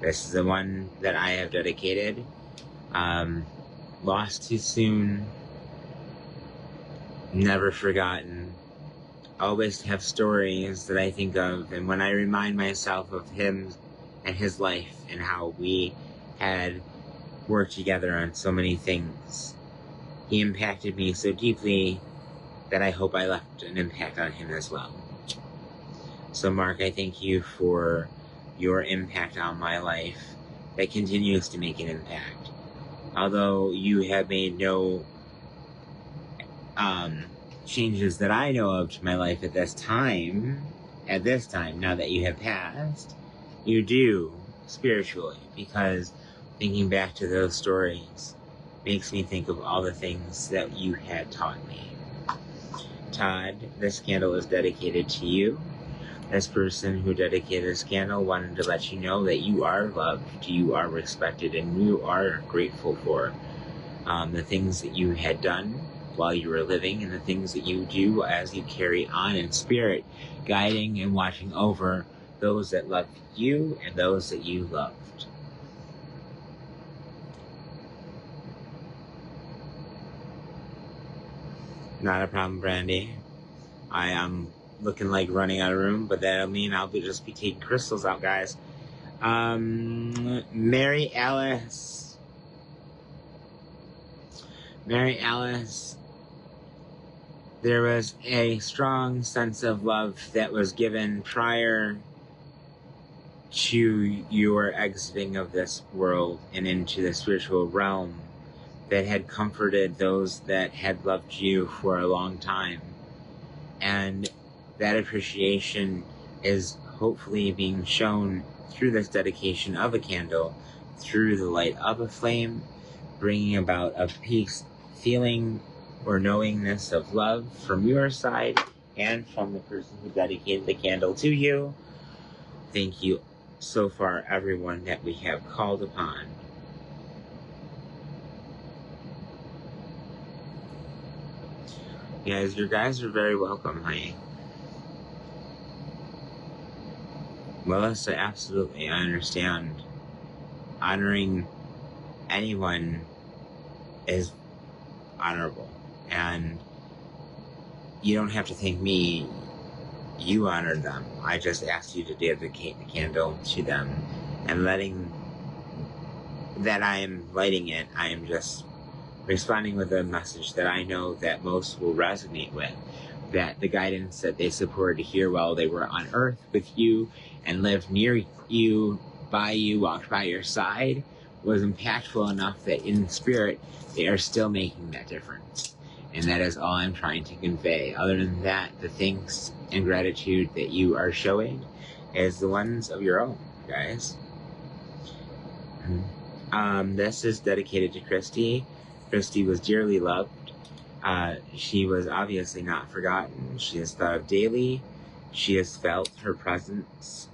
Speaker 1: This is the one that I have dedicated. Lost too soon, never forgotten. Always have stories that I think of, and when I remind myself of him and his life and how we had worked together on so many things, he impacted me so deeply that I hope I left an impact on him as well. So Mark, I thank you for your impact on my life that continues to make an impact. Although you have made no changes that I know of to my life at this time, now that you have passed, you do spiritually, because thinking back to those stories makes me think of all the things that you had taught me. Todd, this candle is dedicated to you. This person who dedicated this candle wanted to let you know that you are loved, you are respected, and you are grateful for the things that you had done while you were living and the things that you do as you carry on in spirit, guiding and watching over those that loved you and those that you loved. Not a problem, Brandy. I am looking like running out of room, but that'll mean I'll just be taking crystals out, guys. Mary Alice. There was a strong sense of love that was given prior to your exiting of this world and into the spiritual realm that had comforted those that had loved you for a long time. And that appreciation is hopefully being shown through this dedication of a candle, through the light of a flame, bringing about a peace, feeling or knowingness of love from your side and from the person who dedicated the candle to you. Thank you so far, everyone that we have called upon. Yes, you guys are very welcome, honey. Melissa, absolutely, I understand. Honoring anyone is honorable. And you don't have to thank me. You honored them. I just asked you to dedicate the candle to them. And letting that I am lighting it, I am just responding with a message that I know that most will resonate with. That the guidance that they supported here while they were on earth with you and lived near you, walked by your side, was impactful enough that in spirit, they are still making that difference. And that is all I'm trying to convey. Other than that, the thanks and gratitude that you are showing is the ones of your own, guys. This is dedicated to Christy. Christy was dearly loved. She was obviously not forgotten. She is thought of daily. She has felt her presence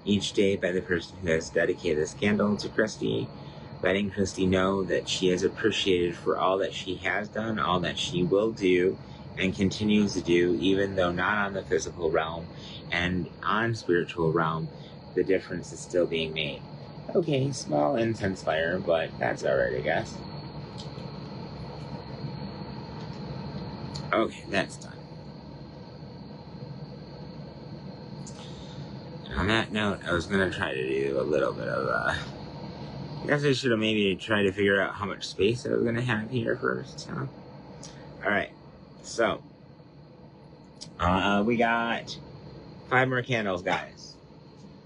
Speaker 1: each day by the person who has dedicated this candle to Christy, letting Christy know that she is appreciated for all that she has done, all that she will do, and continues to do, even though not on the physical realm and on spiritual realm, the difference is still being made. Okay, small incense fire, but that's alright, I guess. Okay, that's done. On that note, I was going to try to do a little bit of, I guess I should have maybe tried to figure out how much space I was going to have here first, huh? Alright, so, we got 5 more candles, guys.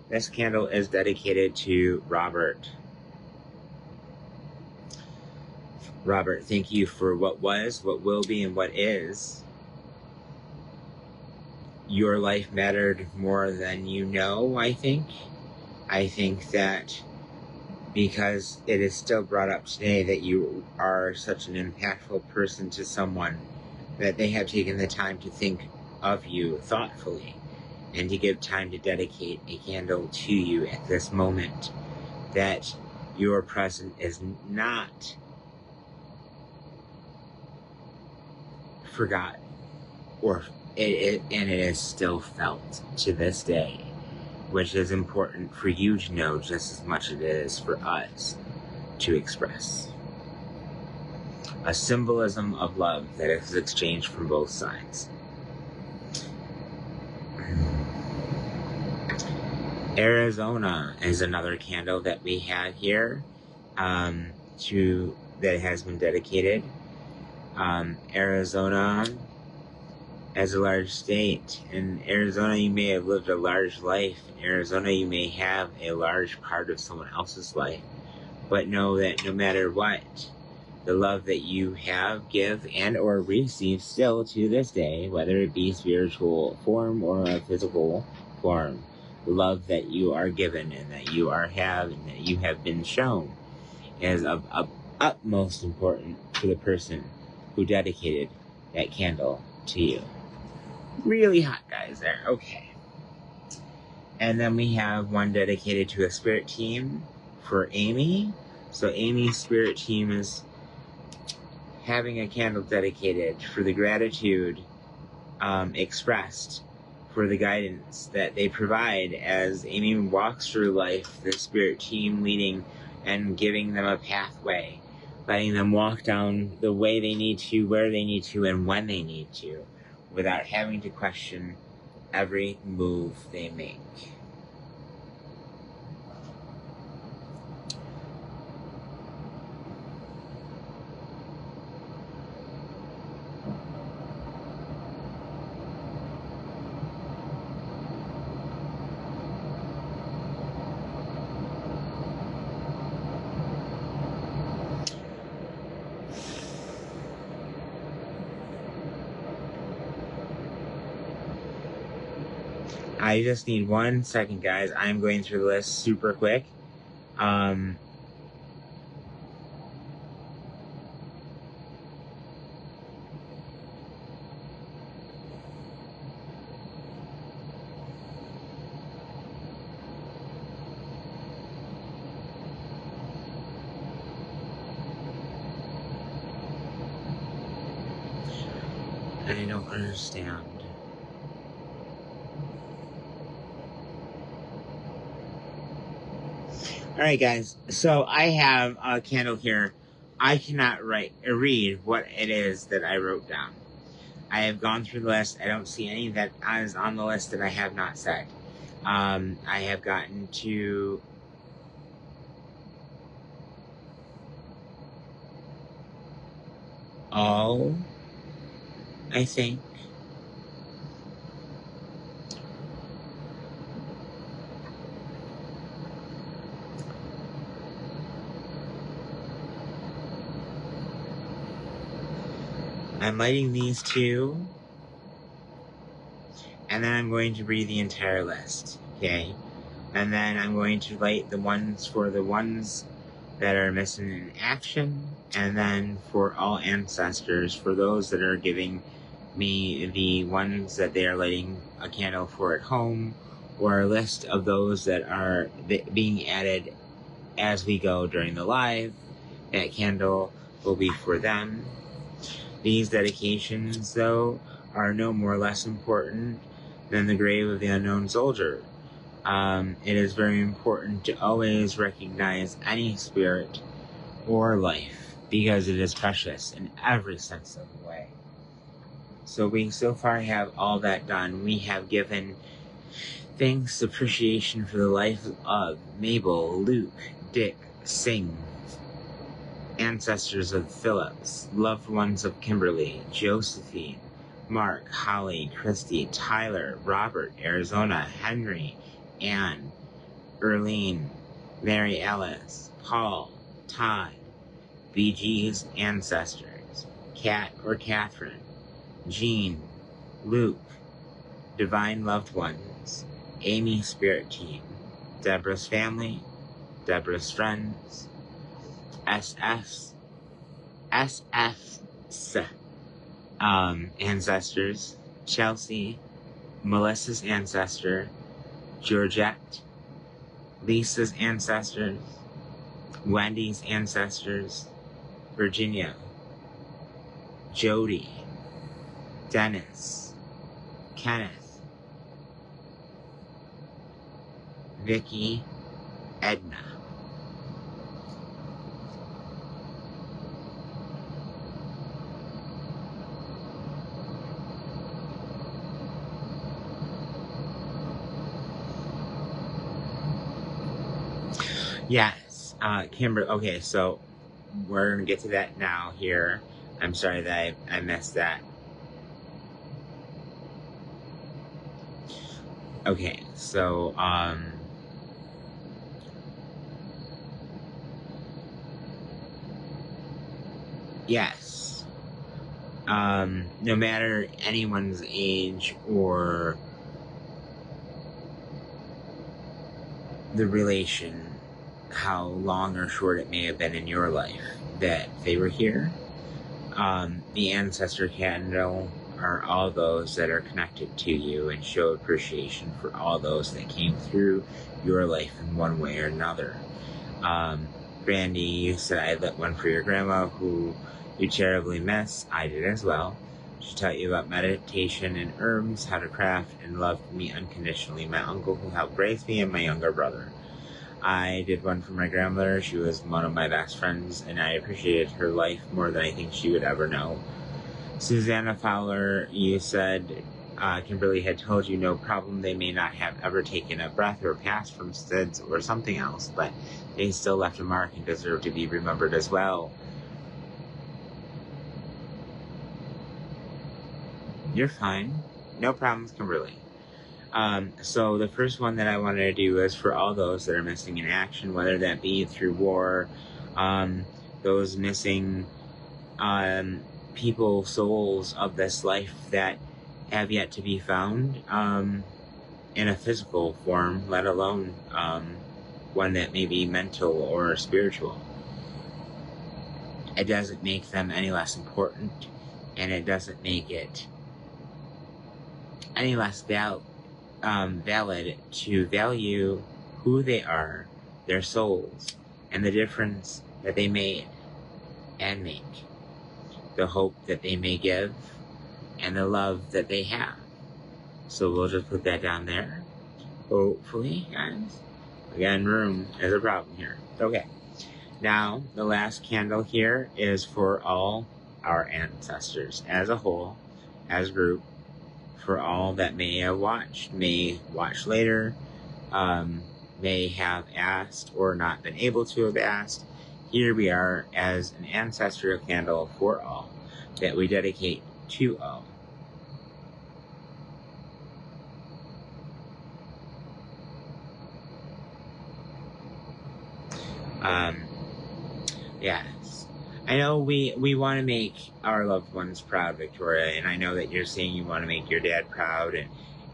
Speaker 1: This candle is dedicated to Robert. Robert, thank you for what was, what will be, and what is. Your life mattered more than you know, I think. I think that because it is still brought up today that you are such an impactful person to someone, that they have taken the time to think of you thoughtfully and to give time to dedicate a candle to you at this moment, that your presence is not forgotten, and it is still felt to this day, which is important for you to know just as much as it is for us to express. A symbolism of love that is exchanged from both sides. Arizona is another candle that we have here that has been dedicated. Arizona as a large state. In Arizona, you may have lived a large life. In Arizona, you may have a large part of someone else's life. But know that no matter what, the love that you have, give, and or receive still to this day, whether it be spiritual form or a physical form, the love that you are given and that you have and that you have been shown is of utmost importance to the person who dedicated that candle to you. Really hot, guys, there. Okay. And then we have one dedicated to a spirit team for Amy. So Amy's spirit team is having a candle dedicated for the gratitude expressed for the guidance that they provide as Amy walks through life, the spirit team leading and giving them a pathway, letting them walk down the way they need to, where they need to, and when they need to, without having to question every move they make. I just need 1 second, guys. I'm going through the list super quick. I don't understand. Alright, guys, so I have a candle here. I cannot read what it is that I wrote down. I have gone through the list. I don't see any that is on the list that I have not said. I have gotten to all, I think. I'm lighting these two, and then I'm going to read the entire list, okay? And then I'm going to light the ones for the ones that are missing in action, and then for all ancestors, for those that are giving me the ones that they are lighting a candle for at home, or a list of those that are being added as we go during the live. That candle will be for them. These dedications, though, are no more less important than the grave of the unknown soldier. It is very important to always recognize any spirit or life, because it is precious in every sense of the way. So we so far have all that done. We have given thanks, appreciation for the life of Mabel, Luke, Dick, Singh, ancestors of Phillips, loved ones of Kimberly, Josephine, Mark, Holly, Christy, Tyler, Robert, Arizona, Henry, Anne, Erlene, Mary Ellis, Paul, Todd, BG's ancestors, Kat or Catherine, Jean, Luke, divine loved ones, Amy spirit team, Deborah's family, Deborah's friends, SF's ancestors, Chelsea, Melissa's ancestor, Georgette, Lisa's ancestors, Wendy's ancestors, Virginia, Jody, Dennis, Kenneth, Vicky, Edna. Yes, Kimber. Okay, so we're gonna get to that now here. I'm sorry that I missed that. Okay, so yes. No matter anyone's age or the relation, how long or short it may have been in your life that they were here, the ancestor candle are all those that are connected to you and show appreciation for all those that came through your life in one way or another. Brandy, you said I lit one for your grandma who you terribly miss. I did as well. She taught you about meditation and herbs, how to craft, and loved me unconditionally. My uncle who helped raise me, and my younger brother. I did one for my grandmother. She was one of my best friends, and I appreciated her life more than I think she would ever know. Susanna Fowler, you said Kimberly had told you no problem. They may not have ever taken a breath or passed from SIDS or something else, but they still left a mark and deserve to be remembered as well. You're fine. No problems, Kimberly. So the first one that I wanted to do is for all those that are missing in action, whether that be through war, those missing people, souls of this life that have yet to be found in a physical form, let alone one that may be mental or spiritual. It doesn't make them any less important, and it doesn't make it any less valid to value who they are, their souls, and the difference that they made and make, the hope that they may give, and the love that they have. So we'll just put that down there. Hopefully, guys. Again, room is a problem here. Okay. Now, the last candle here is for all our ancestors as a whole, as a group, for all that may have watched, may watch later, may have asked or not been able to have asked. Here we are as an ancestral candle for all that we dedicate to all. Yes. I know we want to make our loved ones proud, Victoria, and I know that you're saying you want to make your dad proud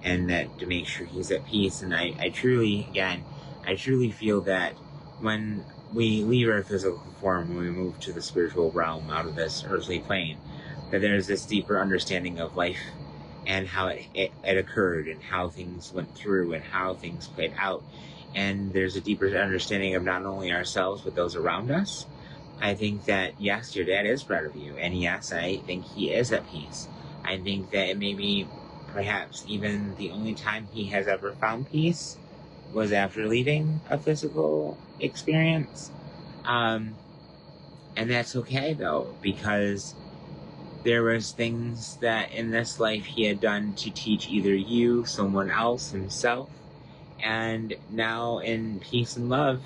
Speaker 1: and that to make sure he's at peace. And I truly, again, I truly feel that when we leave our physical form, when we move to the spiritual realm out of this earthly plane, that there's this deeper understanding of life and how it occurred and how things went through and how things played out. And there's a deeper understanding of not only ourselves, but those around us. I think that, yes, your dad is proud of you. And yes, I think he is at peace. I think that it may be perhaps even the only time he has ever found peace was after leaving a physical experience. And that's okay, though, because there was things that in this life he had done to teach either you, someone else, himself. And now in peace and love,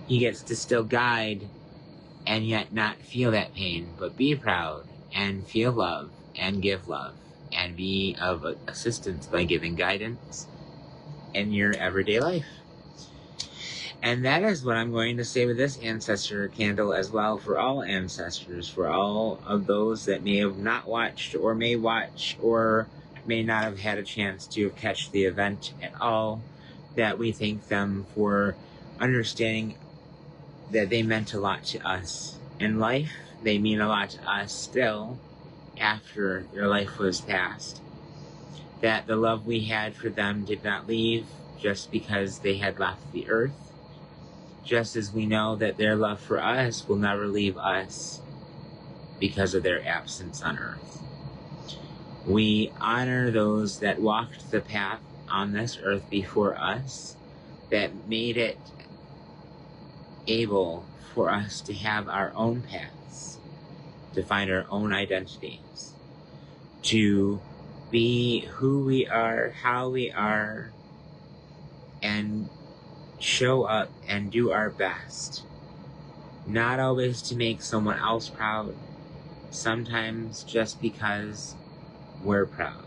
Speaker 1: he gets to still guide and yet not feel that pain, but be proud and feel love and give love and be of assistance by giving guidance in your everyday life. And that is what I'm going to say with this ancestor candle as well, for all ancestors, for all of those that may have not watched or may watch or may not have had a chance to catch the event at all, that we thank them for understanding that they meant a lot to us in life. They mean a lot to us still after their life was past. That the love we had for them did not leave just because they had left the earth. Just as we know that their love for us will never leave us because of their absence on earth. We honor those that walked the path on this earth before us, that made it able for us to have our own paths, to find our own identities, to be who we are, how we are, and show up and do our best. Not always to make someone else proud, sometimes just because we're proud.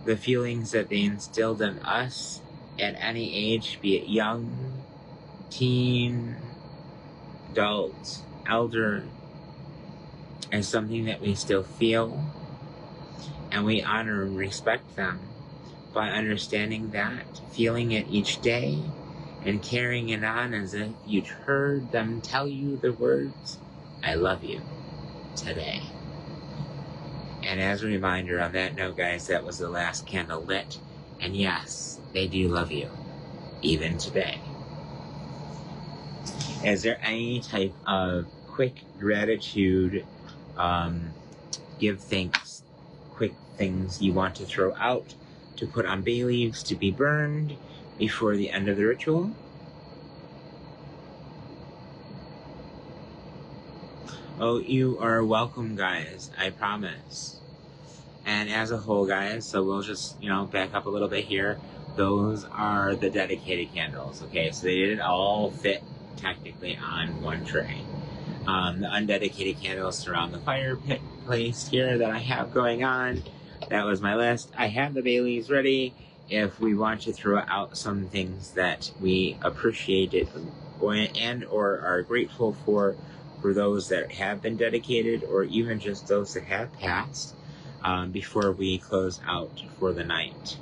Speaker 1: The feelings that they instilled in us at any age, be it young, teen, adult, elder, is something that we still feel, and we honor and respect them by understanding that, feeling it each day, and carrying it on as if you'd heard them tell you the words, "I love you," today. And as a reminder, on that note, guys, that was the last candle lit, and yes, they do love you, even today. Is there any type of quick gratitude, give thanks, quick things you want to throw out, to put on bay leaves to be burned before the end of the ritual? Oh, you are welcome, guys, I promise. And as a whole, guys, so we'll just, back up a little bit here. Those are the dedicated candles, okay? So they didn't all fit technically on one tray. The undedicated candles surround the fire pit place here that I have going on. That was my list. I have the bay leaves ready if we want to throw out some things that we appreciated and or are grateful for those that have been dedicated, or even just those that have passed, before we close out for the night.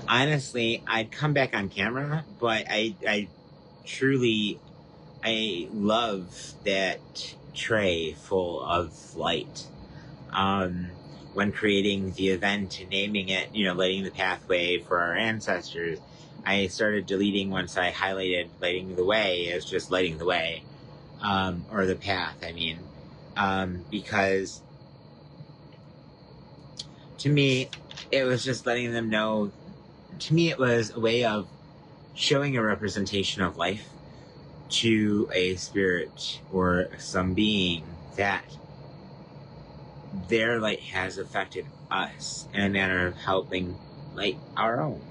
Speaker 1: Honestly, I'd come back on camera, but I truly love that tray full of light. When creating the event and naming it, lighting the pathway for our ancestors, I started deleting once I highlighted lighting the way as just lighting the way, or the path, because to me, it was just letting them know. To me, it was a way of showing a representation of life to a spirit or some being that their light has affected us in a manner of helping light our own.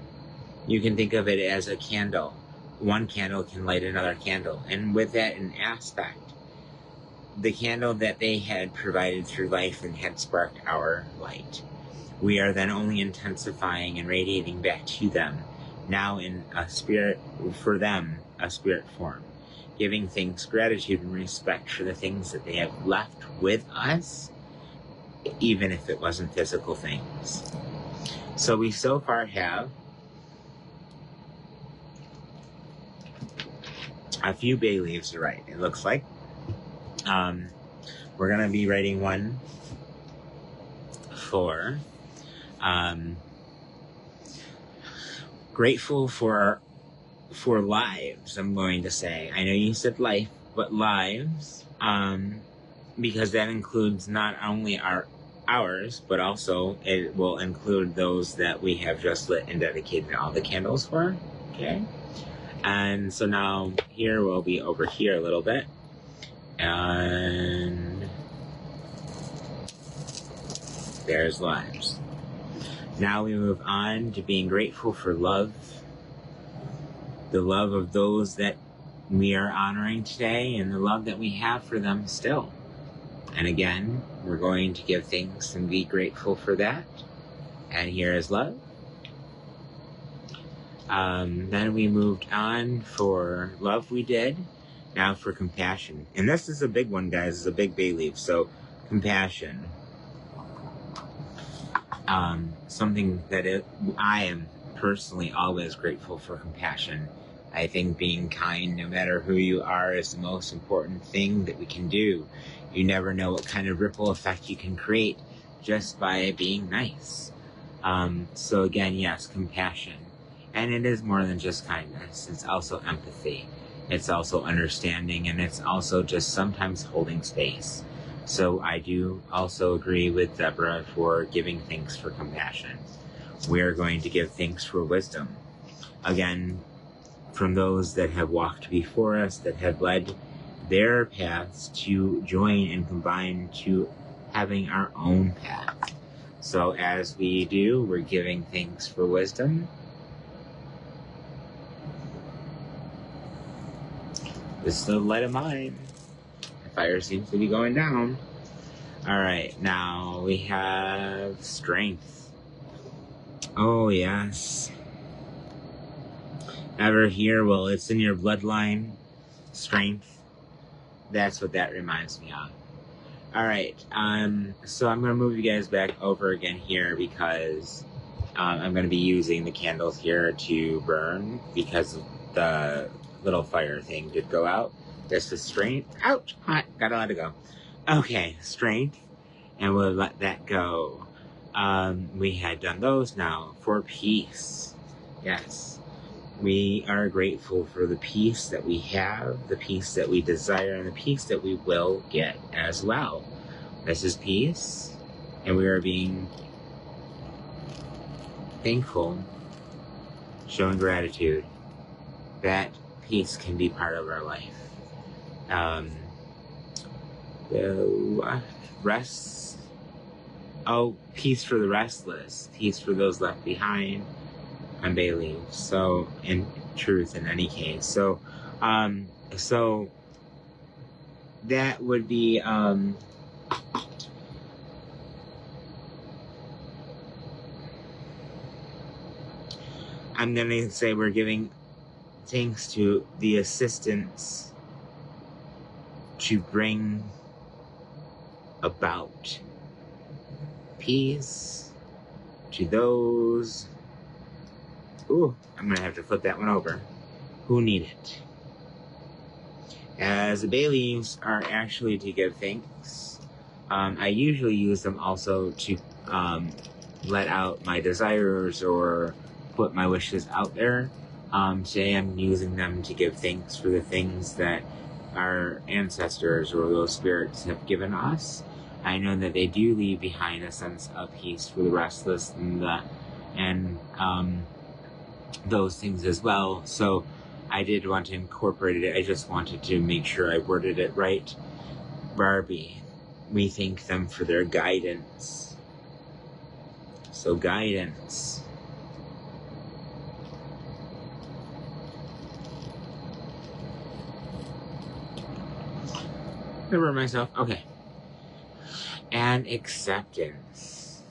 Speaker 1: You can think of it as a candle. One candle can light another candle. And with that an aspect, the candle that they had provided through life and had sparked our light, we are then only intensifying and radiating back to them now in a spirit, for them, a spirit form. Giving thanks, gratitude, and respect for the things that they have left with us, even if it wasn't physical things. So we so far have a few bay leaves to write, it looks like. We're going to be writing one for grateful for lives, I'm going to say. I know you said life, but lives, because that includes not only ours, but also it will include those that we have just lit and dedicated all the candles for. Okay. And so now here we'll be over here a little bit. And there's lives. Now we move on to being grateful for love. The love of those that we are honoring today and the love that we have for them still. And again, we're going to give thanks and be grateful for that. And here is love. Then we moved on for love we did. Now for compassion. And this is a big one, guys. It's a big bay leaf. So compassion. Something that I am personally always grateful for compassion. I think being kind, no matter who you are, is the most important thing that we can do. You never know what kind of ripple effect you can create just by being nice. So again, yes, compassion. And it is more than just kindness. It's also empathy. It's also understanding, and it's also just sometimes holding space. So I do also agree with Deborah for giving thanks for compassion. We're going to give thanks for wisdom. Again, from those that have walked before us, that have led their paths to join and combine to having our own path. So as we do, we're giving thanks for wisdom. This is the light of mine. The fire seems to be going down. All right, now we have strength. Oh, yes. Ever hear, well, it's in your bloodline, strength. That's what that reminds me of. All right, so I'm going to move you guys back over again here because I'm going to be using the candles here to burn because the little fire thing did go out. This is strength. Ouch, hot, gotta let it go. Okay, strength, and we'll let that go. We had done those. Now for peace. Yes, we are grateful for the peace that we have, the peace that we desire, and the peace that we will get as well. This is peace, and we are being thankful, showing gratitude that peace can be part of our life. The rest. Oh, peace for the restless, peace for those left behind, and bay leaves. So, in truth, in any case, so that would be I'm gonna say we're giving thanks to the assistance to bring about peace to those, ooh, I'm gonna have to flip that one over, who need it. As the bay leaves are actually to give thanks. I usually use them also to let out my desires or put my wishes out there. Today I'm using them to give thanks for the things that our ancestors or those spirits have given us. I know that they do leave behind a sense of peace for the restless and those things as well. So I did want to incorporate it. I just wanted to make sure I worded it right. Barbie, we thank them for their guidance. So guidance. Remember myself. Okay. And acceptance.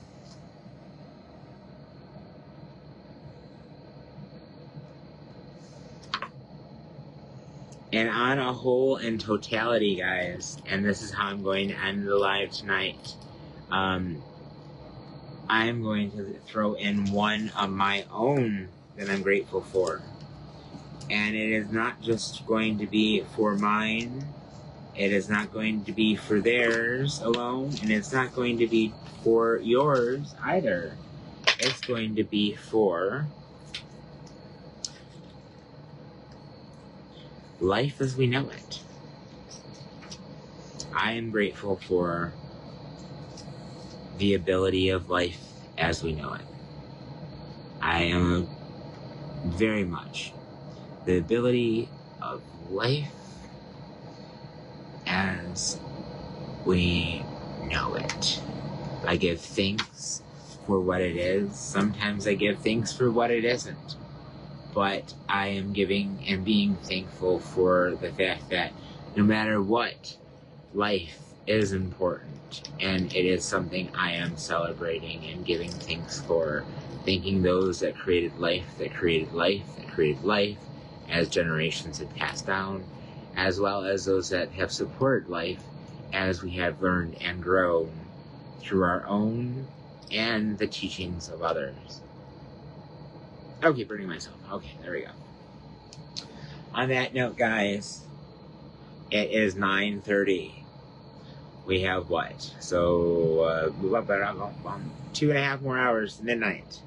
Speaker 1: And on a whole and totality, guys, and this is how I'm going to end the live tonight, I'm going to throw in one of my own that I'm grateful for. And it is not just going to be for mine, it is not going to be for theirs alone, and it's not going to be for yours either. It's going to be for life as we know it. I am grateful for the ability of life as we know it. I am very much the ability of life as we know it. I give thanks for what it is. Sometimes I give thanks for what it isn't. But I am giving and being thankful for the fact that no matter what, life is important, and it is something I am celebrating and giving thanks for. Thanking those that created life, that created life, that created life, as generations have passed down, as well as those that have supported life as we have learned and grown through our own and the teachings of others. Okay, burning myself. Okay, there we go. On that note, guys, it is 9:30. We have what? So, 2.5 more hours to midnight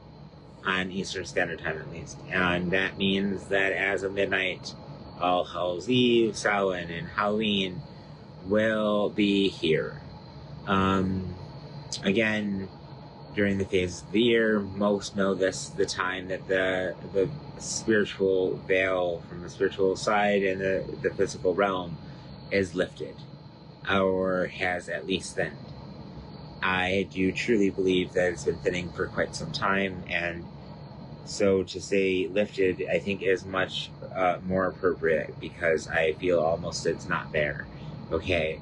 Speaker 1: on Eastern Standard Time, at least. And that means that as of midnight, All Hallows Eve, Samhain, and Halloween will be here. Again, during the phase of the year, most know this the time that the spiritual veil from the spiritual side and the physical realm is lifted, or has at least thinned. I do truly believe that it's been thinning for quite some time, and so to say lifted, I think is much more appropriate, because I feel almost it's not there. Okay,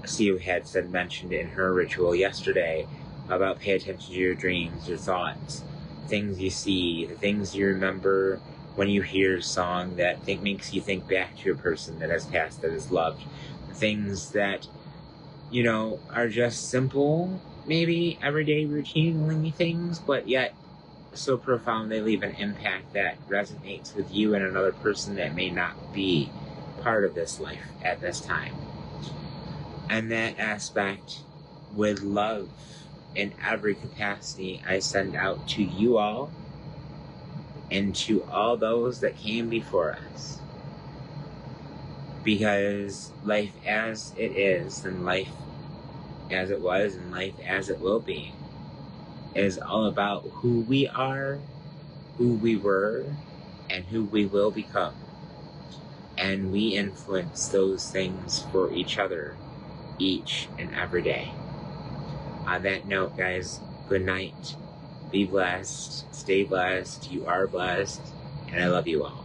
Speaker 1: Sue had mentioned in her ritual yesterday about pay attention to your dreams, your thoughts, things you see, the things you remember when you hear a song that makes you think back to a person that has passed, that is loved. Things that, you know, are just simple, maybe everyday routine things, but yet so profound they leave an impact that resonates with you and another person that may not be part of this life at this time. And that aspect, with love in every capacity, I send out to you all and to all those that came before us. Because life as it is, and life as it was, and life as it will be, is all about who we are, who we were, and who we will become. And we influence those things for each other each and every day. On that note, guys, good night. Be blessed. Stay blessed. You are blessed. And I love you all.